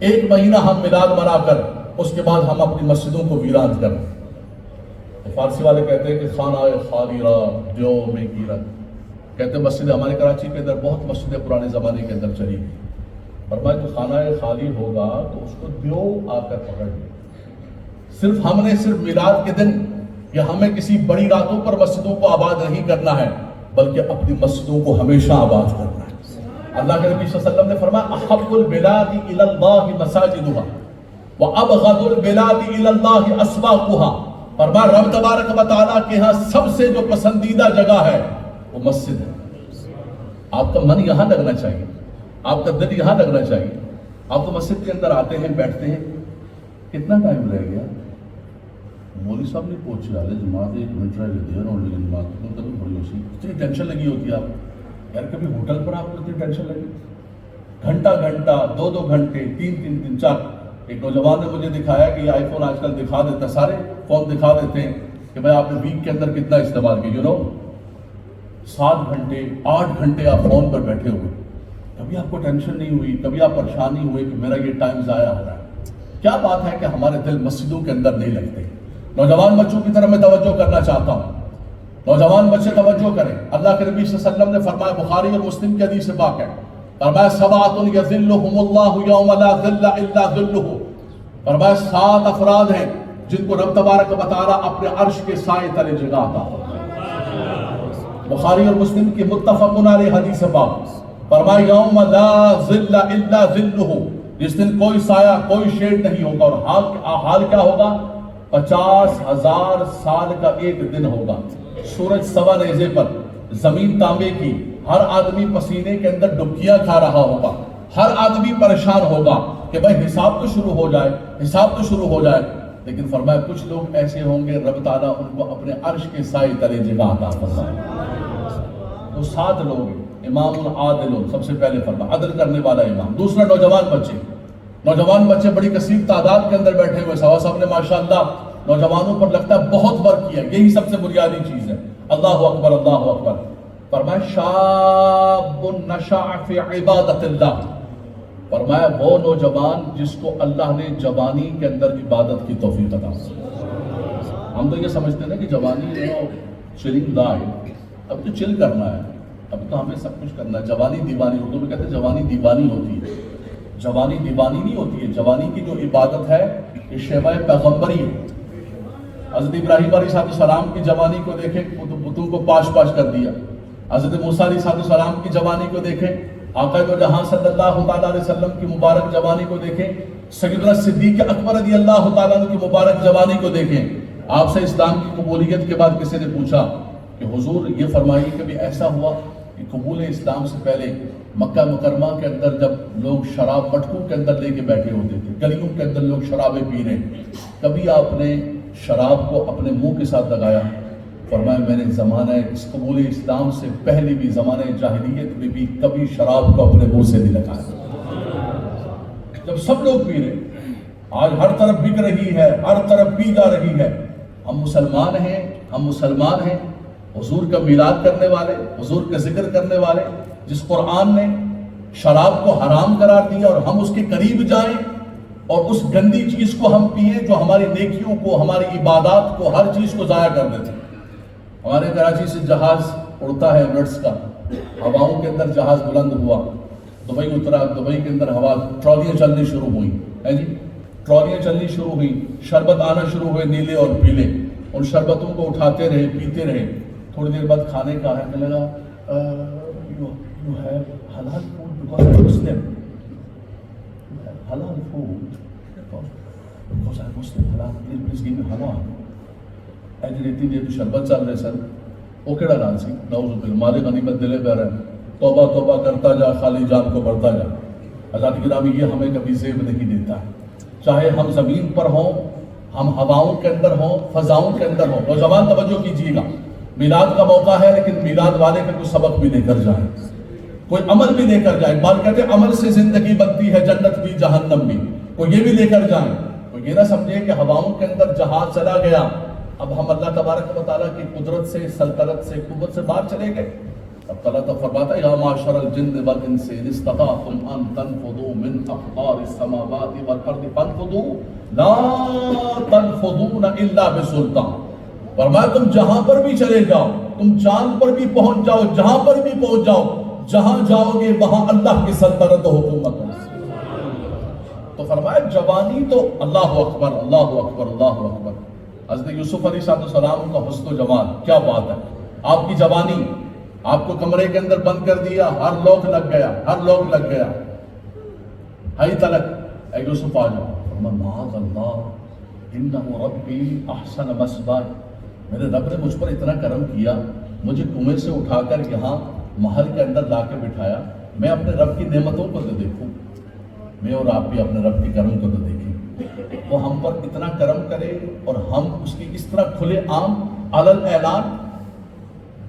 ایک مہینہ ہم میلاد منا کر اس کے بعد ہم اپنی مسجدوں کو ویران کریں. فارسی والے کہتے ہیں کہ خانہ خالی را دیو میں گیرن، کہتے ہیں مسجد ہمارے کراچی کے اندر بہت مسجدیں پرانے زمانے کے اندر چلی گئی. فرمایا جو خانہ خالی ہوگا تو اس کو دیو آ کر پکڑ لے. صرف ہم نے صرف میلاد کے دن یا ہمیں کسی بڑی راتوں پر مسجدوں کو آباد نہیں کرنا ہے بلکہ اپنی مسجدوں کو ہمیشہ آباد کرنا ہے. اللہ کے نبی صلی اللہ علیہ وسلم نے فرمایا احب البلاد الی اللہ مساجدها، وَأَبْغَضُ الْبِلَادِ إِلَى اللَّهِ أَسْوَاقُهَا، فرمایا رب تبارک و تعالیٰ کے ہاں سب سے جو پسندیدہ جگہ ہے وہ مسجد ہے۔ آپ کا من یہاں لگنا چاہیے، آپ کا دل یہاں لگنا چاہیے۔ آپ تو مسجد کے اندر آتے ہیں، بیٹھتے ہیں، کتنا ٹائم رہ گیا؟ مولوی صاحب نہیں پہنچے والے جماعت، 1 منٹ رہ گئے دیر ہونے لگی جماعت کیوں کبھی بڑی ہوئی اتنی ٹینشن لگی ہوتی ہے آپ یار، کبھی ہوٹل پر آپ کو اتنی ٹینشن لگی، گھنٹہ گھنٹہ 2 گھنٹے 3 4۔ ایک نوجوان نے مجھے دکھایا کہ یہ آئی فون آج کل دکھا دیتا، سارے فون دکھا دیتے ہیں کہ بھائی آپ نے ویک کے اندر کتنا استعمال کیا، 7 گھنٹے 8 گھنٹے آپ فون پر بیٹھے ہوئے، کبھی آپ کو ٹینشن نہیں ہوئی، کبھی آپ پریشان نہیں ہوئے کہ میرا یہ ٹائم ضائع ہو رہا ہے۔ کیا بات ہے کہ ہمارے دل مسجدوں کے اندر نہیں لگتے۔ نوجوان بچوں کی طرف میں توجہ کرنا چاہتا ہوں، نوجوان بچے توجہ کریں۔ اللہ کے نبی صلی اللہ علیہ وسلم نے فرمایا، بخاری اور مسلم کی حدیث پاک ہے، فرمایا 7 یظلھم اللہ یوم لا ظل الا ظلہ، فرمایا 7 افراد ہیں جن کو رب تبارک و تعالیٰ اپنے عرش کے سائے تلے جگہ عطا فرمائے۔ بخاری اور مسلم کی متفق علیہ حدیث پاک، فرمایا یوم لا ظل الا ظلہ، جس دن کوئی سایہ کوئی شیڈ نہیں ہوگا، اور حال کیا ہوگا؟ 50,000 سال کا ایک دن ہوگا، سورج سوا نیزے پر، زمین تانبے کی، ہر آدمی پسینے کے اندر ڈبکیاں کھا رہا ہوگا، ہر آدمی پریشان ہوگا کہ بھائی حساب تو شروع ہو جائے، حساب تو شروع ہو جائے۔ لیکن فرمایا کچھ لوگ ایسے ہوں گے رب تعالیٰ ان کو اپنے عرش کے سائے تلے جگہ عطا فرمائے۔ وہ 7 لوگ، امام العادل، سب سے پہلے فرمایا عدل کرنے والا امام۔ دوسرا نوجوان بچے بڑی کثیر تعداد کے اندر بیٹھے ہوئے، صاحب نے ماشاءاللہ نوجوانوں پر لگتا ہے بہت ورک کیا، یہی سب سے بنیادی چیز ہے۔ اللہ اکبر اللہ اکبر۔ فرمایا شاب نشأ فی عبادت اللہ، فرمایا وہ نوجوان جس کو اللہ نے جوانی کے اندر عبادت کی توفیق عطا کی۔ ہم تو یہ سمجھتے ہیں کہ جوانی چلنگ لائف، اب تو چل کرنا ہے، اب تو ہمیں سب کچھ کرنا ہے۔ جوانی دیوانی، اردو میں کہتے ہیں جوانی دیوانی ہوتی ہے، جوانی دیوانی نہیں ہوتی ہے۔ جوانی کی جو عبادت ہے یہ شیوہ پیغمبری ہے۔ حضرت ابراہیم علیہ السلام کی جوانی کو دیکھیں، بتوں کو پاش کر دیا۔ حضرت موسیٰ علیہ السلام کی جوانی کو دیکھیں، آقا دو جہاں صلی اللہ علیہ وسلم کی مبارک جوانی کو دیکھیں، سیدنا صدیق اکبر رضی اللہ تعالیٰ عنہ کی مبارک جوانی کو دیکھیں۔ آپ سے اسلام کی قبولیت کے بعد کسی نے پوچھا کہ حضور یہ فرمائیے کبھی ایسا ہوا کہ قبول اسلام سے پہلے مکہ مکرمہ کے اندر جب لوگ شراب مٹکوں کے اندر لے کے بیٹھے ہوتے تھے، گلیوں کے اندر لوگ شرابیں پی رہے ہیں، کبھی آپ نے شراب کو اپنے منہ کے ساتھ لگایا؟ فرمایا میں نے زمانہ اس قبول اسلام سے پہلے بھی، زمانہ جاہلیت میں بھی کبھی شراب کو اپنے منہ سے نہیں لگایا۔ جب سب لوگ پی رہے، آج ہر طرف بک رہی ہے، ہر طرف پی جا رہی ہے، ہم مسلمان ہیں، حضور کا میلاد کرنے والے، حضور کا ذکر کرنے والے، جس قرآن نے شراب کو حرام قرار دیا اور ہم اس کے قریب جائیں اور اس گندی چیز کو ہم پیئیں جو ہماری نیکیوں کو، ہماری عبادات کو، ہر چیز کو ضائع کر دیتے ہیں۔ ہمارے کراچی سے جہاز اڑتا ہے ایمریٹس کا، ہواؤں کے اندر جہاز بلند ہوا، دبئی اترا، دبئی کے اندر ہوا، ٹرالیاں چلنی شروع ہوئی، ٹرالیاں چلنی شروع ہوئی، شربت آنا شروع ہوئے نیلے اور پیلے، ان شربتوں کو اٹھاتے رہے، پیتے رہے، تھوڑی دیر بعد کھانے کا ہے، کہنے لگا you have halal food because I'm Muslim. You have halal food because I'm Muslim. Halal, please give me halal. Easy اتنی دیر تو شربت چل رہے سر، وہ کیڑا لال سی، نعوذ باللہ، مالے غنیمت دلے پہ رہے، توبہ کرتا جا، خالی جان کو بڑھتا جا۔ حضرات گرامی یہ ہمیں کبھی زیب نہیں دیتا ہے، چاہے ہم زمین پر ہوں، ہم ہواؤں کے اندر ہوں، فضاؤں کے اندر ہوں۔ نوجوان توجہ کیجیے گا، میلاد کا موقع ہے لیکن میلاد والے کا کوئی سبق بھی لے کر جائیں، کوئی عمل بھی لے کر جائیں۔ بات کہتے ہیں عمل سے زندگی بنتی ہے، جنت بھی جہنم بھی، کوئی یہ بھی لے کر جائیں۔ کوئی یہ نہ سمجھے کہ ہواؤں کے اندر جہاز چلا گیا، اب ہم اللہ تبارک و تعالیٰ کی قدرت سے، سلطنت سے، قوت سے باہر چلے گئے۔ اب اللہ تو فرماتا ہے یا معاشر الجن والانس ان استطعتم ان تنفذوا من اقطار السماوات والارض فانفذوا لا تنفذون الا بسلطان۔ فرمایا تم جہاں پر بھی چلے جاؤ، تم چاند پر بھی پہنچ جاؤ، جہاں پر بھی پہنچ جاؤ، جہاں جاؤ گے وہاں اللہ کی سلطنت و حکومت ہو۔ تو فرمایا جوانی تو اللہ اکبر اللہ اکبر اللہ اکبر۔ حضرت یوسف علیہ السلام کا حسن و جمال، کیا بات ہے! آپ کی جوانی، آپ کو کمرے کے اندر بند کر دیا، ہر لوگ لگ گیا، ہر لوگ لگ گیا، ہائی تلک اے یوسف آ جاؤ، فرمایا معاذ اللہ انہ ربی احسن مثوایا، میرے رب نے مجھ پر اتنا کرم کیا، مجھے کنویں سے اٹھا کر یہاں محل کے اندر لا کے بٹھایا، میں اپنے رب کی نعمتوں کو تو دیکھوں، میں اور آپ بھی اپنے رب کے کرم کو تو دیکھیں، وہ ہم پر اتنا کرم کرے اور ہم اس کی اس طرح کھلے عام علل اعلان۔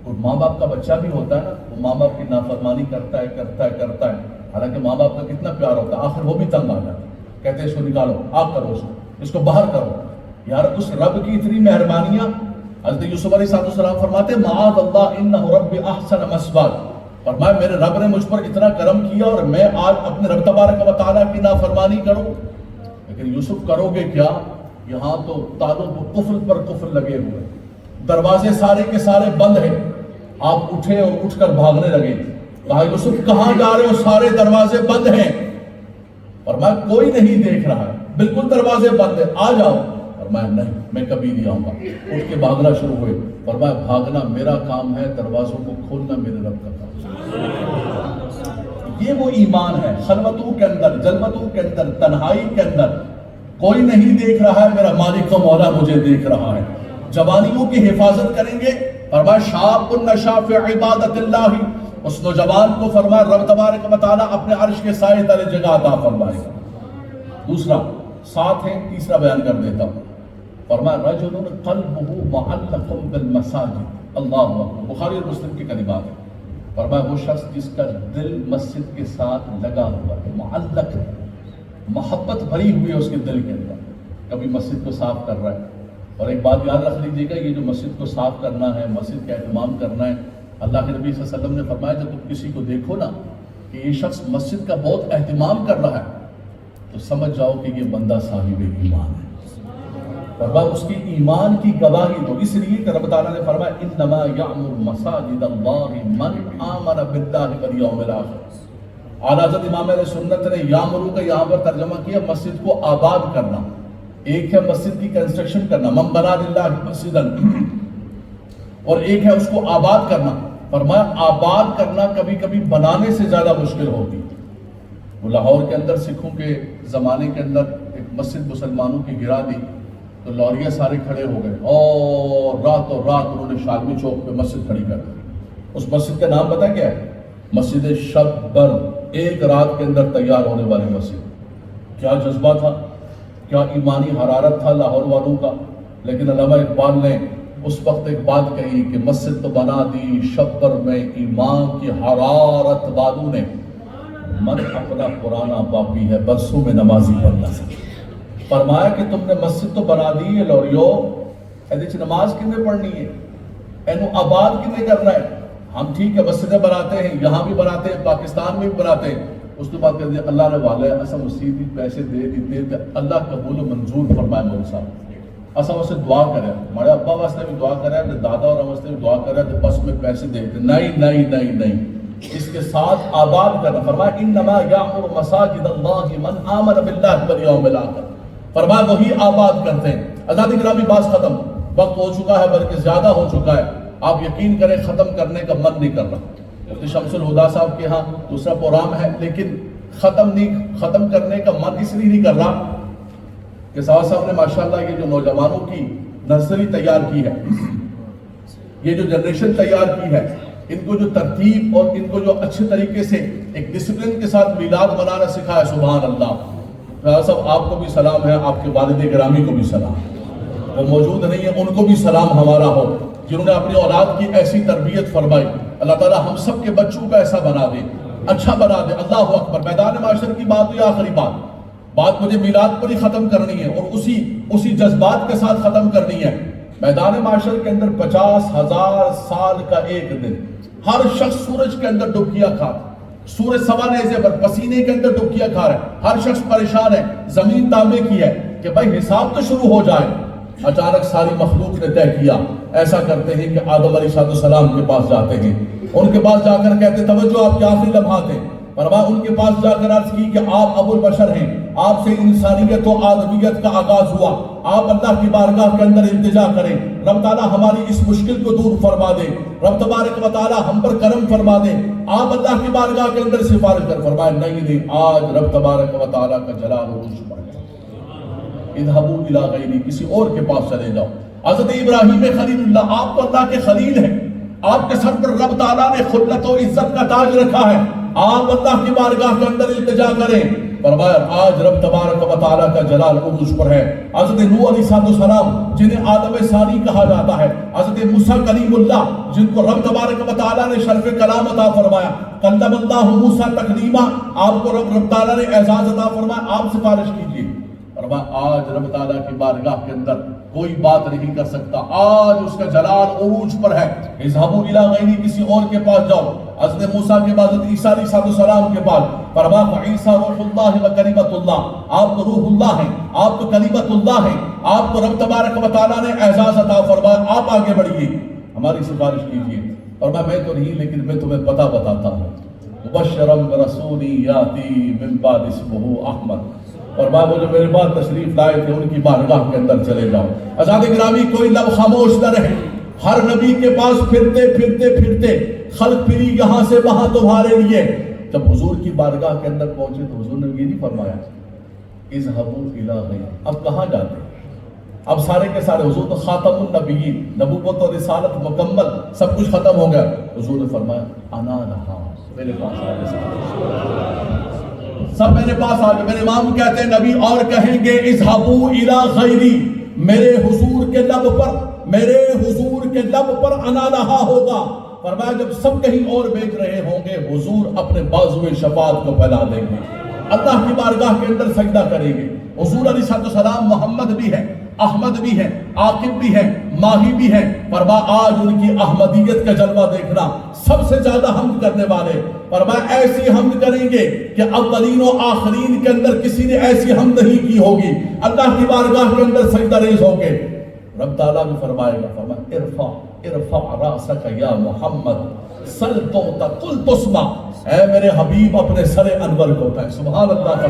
اور ماں باپ کا بچہ بھی ہوتا ہے نا، وہ ماں باپ کی نافرمانی کرتا ہے، حالانکہ ماں باپ کا کتنا پیار ہوتا ہے، آخر وہ بھی تنگ آ جاتا ہے، کہتے ہیں اس کو نکالو، آپ کرو اس کو باہر کرو۔ یار اس رب کی اتنی مہربانیاں، حضرت یوسف علیہ السلام فرماتے معاذ اللہ انہ رب احسن مثوایا، فرمایا میرے رب نے مجھ پر اتنا کرم کیا اور میں آج اپنے رب تبارک و تعالیٰ کی نافرمانی کروں۔ لیکن یوسف کرو گے کیا؟ یہاں تو تالوں کو کفر پر کفر لگے ہوئے، دروازے سارے کے سارے بند ہیں، آپ اٹھے اور اٹھ کر بھاگنے لگے، کہا یوسف کہاں جا رہے ہو؟ سارے دروازے بند ہیں، فرمایا کوئی نہیں دیکھ رہا ہے، بالکل دروازے بند ہیں، آ جاؤ، فرمایا نہیں میں کبھی نہیں آؤں گا، اٹھ کے بھاگنا شروع ہوئے، فرمایا بھاگنا میرا کام ہے، دروازوں کو کھولنا میرے رب کا کام ہے۔ یہ وہ ایمان ہے، خلوتوں کے اندر، جلوتوں کے اندر، تنہائی کے اندر، کوئی نہیں دیکھ رہا ہے، میرا مالک و مولا مجھے دیکھ رہا ہے۔ جوانیوں کی حفاظت کریں گے، فرمایا شاب نشا فی عبادت اللہ، اس نوجوان کو فرمایا رب تبارک و تعالیٰ اپنے عرش کے سائے تلے جگہ عطا فرمائے گا۔ دوسرا ساتھ ہے، تیسرا بیان کر دیتا ہوں، فرمایا رجل قلبہ معلق بالمساجد، اللہ اکبر، بخاری اور مسلم کی کلمات ہے، فرمایا وہ شخص جس کا دل مسجد کے ساتھ لگا ہوا ہے، معلق ہے، محبت بھری ہوئی ہے اس کے دل کے اندر، کبھی مسجد کو صاف کر رہا ہے۔ اور ایک بات یاد رکھ لیجیے گا، یہ جو مسجد کو صاف کرنا ہے، مسجد کا اہتمام کرنا ہے، اللہ کے نبی صلی اللہ علیہ وسلم نے فرمایا جب تم کسی کو دیکھو نا کہ یہ شخص مسجد کا بہت اہتمام کر رہا ہے تو سمجھ جاؤ کہ یہ بندہ صاحب ایمان ہے، فرمایا اس کی ایمان کی گواہی دو، اس لیے کہ رب تعالیٰ نے فرمایا انما یعمر مساجد اللہ من آمن باللہ والیوم الآخر۔ اعلیٰ حضرت امام اہل سنت نے یامرو کا یہاں پر ترجمہ کیا مسجد کو آباد کرنا، ایک ہے مسجد کی کنسٹرکشن کرنا، من بنا للہ مسجدا، اور ایک ہے اس کو آباد کرنا۔ فرمایا آباد کرنا کبھی کبھی بنانے سے زیادہ مشکل ہوگی۔ وہ لاہور کے اندر سکھوں کے زمانے کے اندر ایک مسجد مسلمانوں کی گرا دی تو لوریاں سارے کھڑے ہو گئے اور رات انہوں نے شالمی چوک پہ مسجد کھڑی کر دی۔ اس مسجد کا نام پتہ کیا ہے؟ مسجد شبر، ایک رات کے اندر تیار ہونے والی مسجد۔ کیا جذبہ تھا، کیا ایمانی حرارت تھا لاہور والوں کا۔ لیکن علامہ اقبال نے اس وقت ایک بات کہی کہ مسجد تو بنا دی شبر میں ایمان کی حرارت والوں نے، من اپنا پرانا پاپی ہے برسوں میں نمازی بننا سکے۔ فرمایا کہ تم نے مسجد تو بنا دی ہے لوریو، ایدیچ نماز کنے پڑھنی ہے، اینو آباد کنے کرنا ہے۔ ہم ٹھیک ہے مسجدیں بناتے ہیں، یہاں بھی بناتے ہیں، پاکستان میں بھی بناتے ہیں، اس کے بعد کہتے ہیں اللہ نے والے اسا مسجد بھی پیسے دے دیتے تھے، اللہ قبول و منظور فرمائے مول صاحب، اسا اسے دعا کرے، ہمارے ابا واسطے بھی دعا کرے، دادا اور واسطے بھی دعا کرے تو بس میں پیسے دے دیتے، نہیں، اس کے ساتھ آباد کرنا۔ فرمایا انما یعمر مساجد اللہ من آمن باللہ والیوم الآخر، فرمایا وہی آباد کرتے ہیں۔ آزادی گرامی باز ختم، وقت ہو چکا ہے بلکہ زیادہ ہو چکا ہے، آپ یقین کریں ختم کرنے کا من نہیں کر رہا۔ مفتی شمس الہدا صاحب کے ہاں دوسرا پروگرام ہے لیکن ختم کرنے کا من اس لیے نہیں کر رہا کہ صاحب نے ماشاءاللہ یہ جو نوجوانوں کی نرسری تیار کی ہے، یہ جو جنریشن تیار کی ہے، ان کو جو ترتیب اور ان کو جو اچھے طریقے سے ایک ڈسپلن کے ساتھ میلاد منانا سکھایا، سبحان اللہ۔ صاحب آپ کو بھی سلام ہے، آپ کے والد گرامی کو بھی سلام، وہ موجود نہیں ہے ان کو بھی سلام ہمارا ہو جنہوں نے اپنی اولاد کی ایسی تربیت فرمائی۔ اللہ تعالیٰ ہم سب کے بچوں کا ایسا بنا دے، اچھا بنا دے۔ اللہ اکبر۔ میدان معاشر کی بات ہوئی، آخری بات مجھے میلاد پر ہی ختم کرنی ہے اور اسی جذبات کے ساتھ ختم کرنی ہے۔ میدان معاشر کے اندر 50,000 سال کا ایک دن، ہر شخص سورج کے اندر ڈبکیاں کھا، سورج سوا نیزے پر پسینے کے اندر ڈبکیاں کھا رہا ہے، ہر شخص پریشان ہے، زمین تانبے کی ہے کہ بھائی حساب تو شروع ہو جائے۔ اچانک ساری مخلوق نے طے کیا، ایسا کرتے ہیں کہ آدم علیہ السلام کے پاس جاتے ہیں، ان کے پاس جا کر کہتے توجہ آپ کے آخری لمحات ہیں، فرمایا ان کے پاس جا کر عرض کی کہ آپ ابو البشر ہیں، آپ سے انسانیت و آدمیت کا آغاز ہوا، آپ اللہ کی بارگاہ کے اندر التجا کریں، رب تعالیٰ ہماری اس مشکل کو دور فرما دے، رب تبارک و تعالیٰ ہم پر کرم فرما دے، آپ اللہ کی بارگاہ کے اندر سفارش کر۔ فرمایا نہیں، آج رب تبارک و تعالیٰ کا جلال و عروج بڑھ گیا، اذهبوا الى غیری، کسی اور کے پاس چلے جاؤ۔ حضرت ابراہیم خلیل اللہ، آپ تو اللہ کے خلیل ہیں، آپ کے سر پر رب تعالیٰ نے خلت و عزت کا تاج رکھا ہے، آپ اللہ کی بارگاہ کے اندر التجا کریں۔ فرمایا آج رب تبارک و تعالیٰ کا جلال عروج پر ہے۔ حضرت نوح علیہ السلام جنہیں آدم ثانی کہا جاتا ہے، حضرت موسیٰ کلیم اللہ جن کو رب تبارک و تعالیٰ نے شرف کلام عطا فرمایا، کلم اللہ موسیٰ تکلیما، آپ کو رب تعالیٰ نے اعزاز عطا فرمایا، آپ سفارش کیجیے۔ فرمایا آج رب تعالیٰ کی بارگاہ کے اندر کوئی بات نہیں کر سکتا، آج اس کا جلال عروج پر ہے۔ اذهبوا الى غیری، کسی اور کے پاس جاؤ۔ حضرت موسیٰ کے بعد حضرت عیسیٰ علیہ السلام کے بعد فرمایا فعیسیٰ روح اللہ و کلمۃ اللہ، آپ تو روح اللہ ہیں، آپ تو کلمۃ اللہ ہیں، آپ کو رب تبارک و تعالیٰ نے اعزاز عطا فرمایا، آپ آگے بڑھیے، ہماری سفارش کیجیے۔ فرمایا میں تو نہیں، لیکن میں تمہیں پتہ بتاتا ہوں، مبشرا برسول یاتی من بعد اسمہ احمد۔ اور وہ جو میرے بعد تشریف لائے تھے ان کی بارگاہ کے اندر چلے جاؤ۔ آزاد گرامی کوئی لب خاموش نہ رہے، ہر نبی کے پاس پھرتے پھرتے پھرتے خلق پھری یہاں سے وہاں تمہارے لیے۔ جب حضور کی بارگاہ کے اندر پہنچے تو حضور نے یہ نہیں فرمایا اذهبوا الى غیری، اب کہاں جاتے ہیں؟ اب سارے کے سارے، حضور تو خاتم النبیین، نبوت اور رسالت مکمل، سب کچھ ختم ہو گیا۔ حضور نے فرمایا انا رہا، میرے پاس آ گئے، سب میرے پاس آ گئے۔ میرے امام کہتے ہیں نبی اور کہیں گے اذهبوا الى غیری، میرے حضور کے لب پر، میرے حضور کے لب پر انا رہا ہوگا۔ فرمایا جب سب کہیں اور بیچ رہے ہوں گے، حضور اپنے بازوئے شفاعت کو پھیلا دیں گے، اللہ کی بارگاہ کے اندر سجدہ کریں گے۔ حضور علیہ السلام محمد بھی ہے، احمد بھی ہے، عاقب بھی ہے، ماہی بھی ہے۔ فرمایا آج ان کی احمدیت کا جلوہ دیکھنا، سب سے زیادہ حمد کرنے والے۔ فرمایا ایسی حمد کریں گے کہ اولین و آخرین کے اندر کسی نے ایسی حمد نہیں کی ہوگی، اللہ کی بارگاہ کے اندر سجدہ ریز ہوں گے۔ رب تعالیٰ بھی فرمائے گا، فرمایا ارفع راسک یا محمد سل تعطى قل تسمع، اے میرے حبیب اپنے سر انور کو اٹھائیں، سبحان اللہ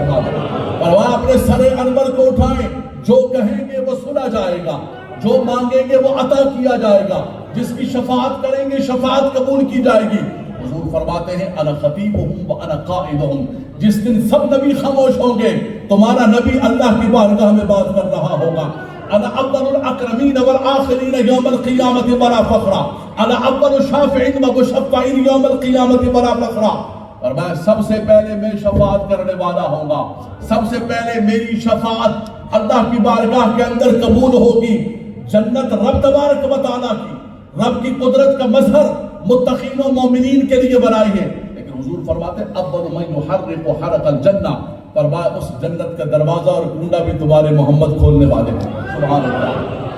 فرمایا اپنے سر انور کو اٹھائیں، جو کہیں گے وہ سنا جائے گا، جو مانگیں گے وہ عطا کیا جائے گا، جس کی شفاعت کریں گے شفاعت قبول کی جائے گی۔ حضور فرماتے ہیں انا خطیبہم وانا قائدہم، جس دن سب نبی خاموش ہوں گے تمہارا نبی اللہ کی بارگاہ میں بات کر رہا ہوگا۔ انا اول الاکرمین والآخرین یوم القیامت ولا فخرا، انا اول شافعین و مشفعین یوم القیامت ولا فخرا۔ اور میں سب سے پہلے میں شفاعت کرنے والا ہوں گا، سب سے پہلے میری شفاعت اللہ کی بارگاہ کے اندر قبول ہوگی۔ جنت رب تبارک و تعالیٰ کی، رب کی قدرت کا مظہر متقین و مومنین کے لیے بنائی ہے، لیکن حضور فرماتے ہیں اول من یحرق حرق الجنہ، فرمایا اس جنت کا دروازہ اور کنڈا بھی تمہارے محمد کھولنے والے ہیں، سبحان اللہ۔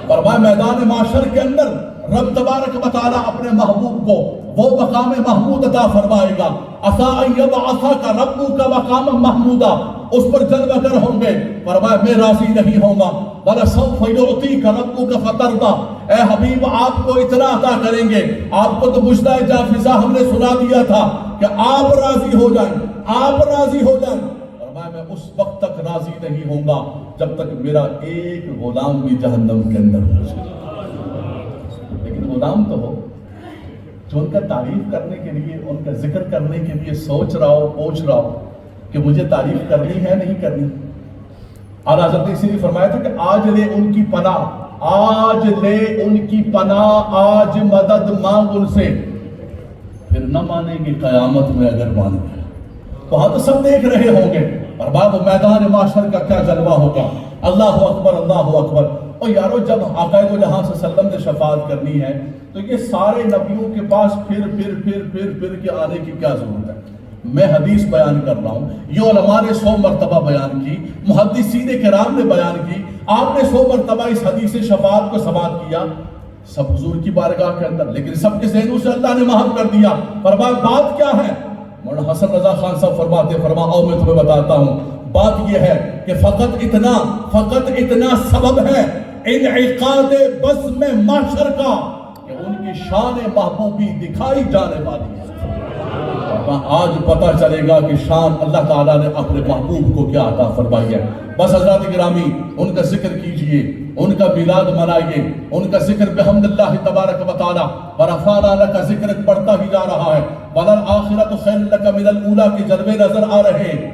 فرمایا میدان معاشر کے اندر رب تبارک و تعالیٰ اپنے محبوب کو وہ مقام محمود عطا فرمائے گا، عسیٰ ان یبعثک ربک مقاما محمودا، اس پر جلوہ گر ہوں گے۔ فرمایا میں راضی نہیں ہوں گا، وَلَسَوْفَ يُعْطِيكَ رَبُّكَ فَتَرْضَىٰ، اے حبیب آپ کو اتنا عطا کریں گے، آپ کو تو مجدہ جافزہ ہم نے سنا دیا تھا کہ آپ راضی ہو جائیں، آپ راضی ہو جائیں۔ فرمایا میں اس وقت تک راضی نہیں ہوں گا جب تک میرا ایک غلام بھی جہنم کے اندر ہو جائے، لیکن غلام تو ہو جو ان کا تعریف کرنے کے لیے، ان کا ذکر کرنے کے لیے سوچ رہا ہو، پوچھ رہا ہو کہ مجھے تعریف کرنی ہے نہیں کرنی۔ اعلیٰ حضرت اسی لیے فرمایا تھا کہ آج لے ان کی پناہ، آج لے ان کی پناہ، آج مدد مانگ ان سے، پھر نہ مانیں گے قیامت میں اگر مان گئے۔ وہاں تو سب دیکھ رہے ہوں گے، اور باب میدان معاشر کا کیا جلوہ ہوگا۔ اللہ اکبر، اللہ اکبر۔ اور یارو جب آقا دو جہاں صلی اللہ علیہ وسلم نے شفاعت کرنی ہے تو یہ سارے نبیوں کے پاس پھر کے آنے کی کیا ضرورت ہے؟ میں حدیث بیان کر رہا ہوں، یہ علماء نے 100 مرتبہ بیان کی، محدثین کرام نے بیان کی، آپ نے 100 مرتبہ اس حدیث شفاعت کو سماعت کیا، سب حضور کی بارگاہ کے اندر، لیکن سب کے ذہنوں سے اللہ نے محو کر دیا۔ فرمایا بات کیا ہے؟ مولانا حسن رضا خان صاحب فرماتے، فرماؤ میں تمہیں بتاتا ہوں، بات یہ ہے کہ فقط اتنا سبب ہے انعقاد بزم معاشر کا کہ ان کی شان محبوبی دکھائی جانے والی ہے۔ آج پتہ چلے گا کہ شان اللہ تعالیٰ نے اپنے محبوب کو کیا عطا فرمائی ہے۔ بس حضرات گرامی ان کا ذکر کیجئے، ان کا میلاد منائیے، ان کا ذکر بحمد اللہ تبارک و تعالیٰ ورفعنا لک ذکر پڑھتا ہی جا رہا ہے۔ وَلَلْآخِرَةُ خَيْرٌ لَكَ مِنَ الْأُولَىٰ کے جلوے نظر آ رہے ہیں۔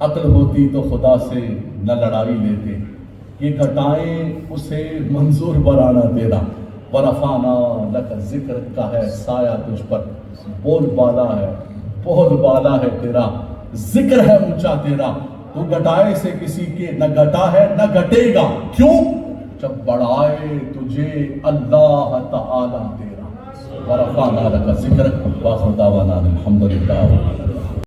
عقل ہوتی تو خدا سے نہ لڑائی لیتے، یہ گھٹائیں اسے منظور برانا تیرا، ورفعنا لک ذکر کا ہے سایہ تجھ پر، بول بالا ہے، بول بالا ہے تیرا، ذکر ہے اونچا تیرا، تو گھٹائے سے کسی کے نہ گھٹا ہے نہ گھٹے گا، کیوں؟ جب بڑھائے تجھے اللہ تعالی تیرا، ورفعنا لک ذکر، وآخر دعوانا الحمدللہ۔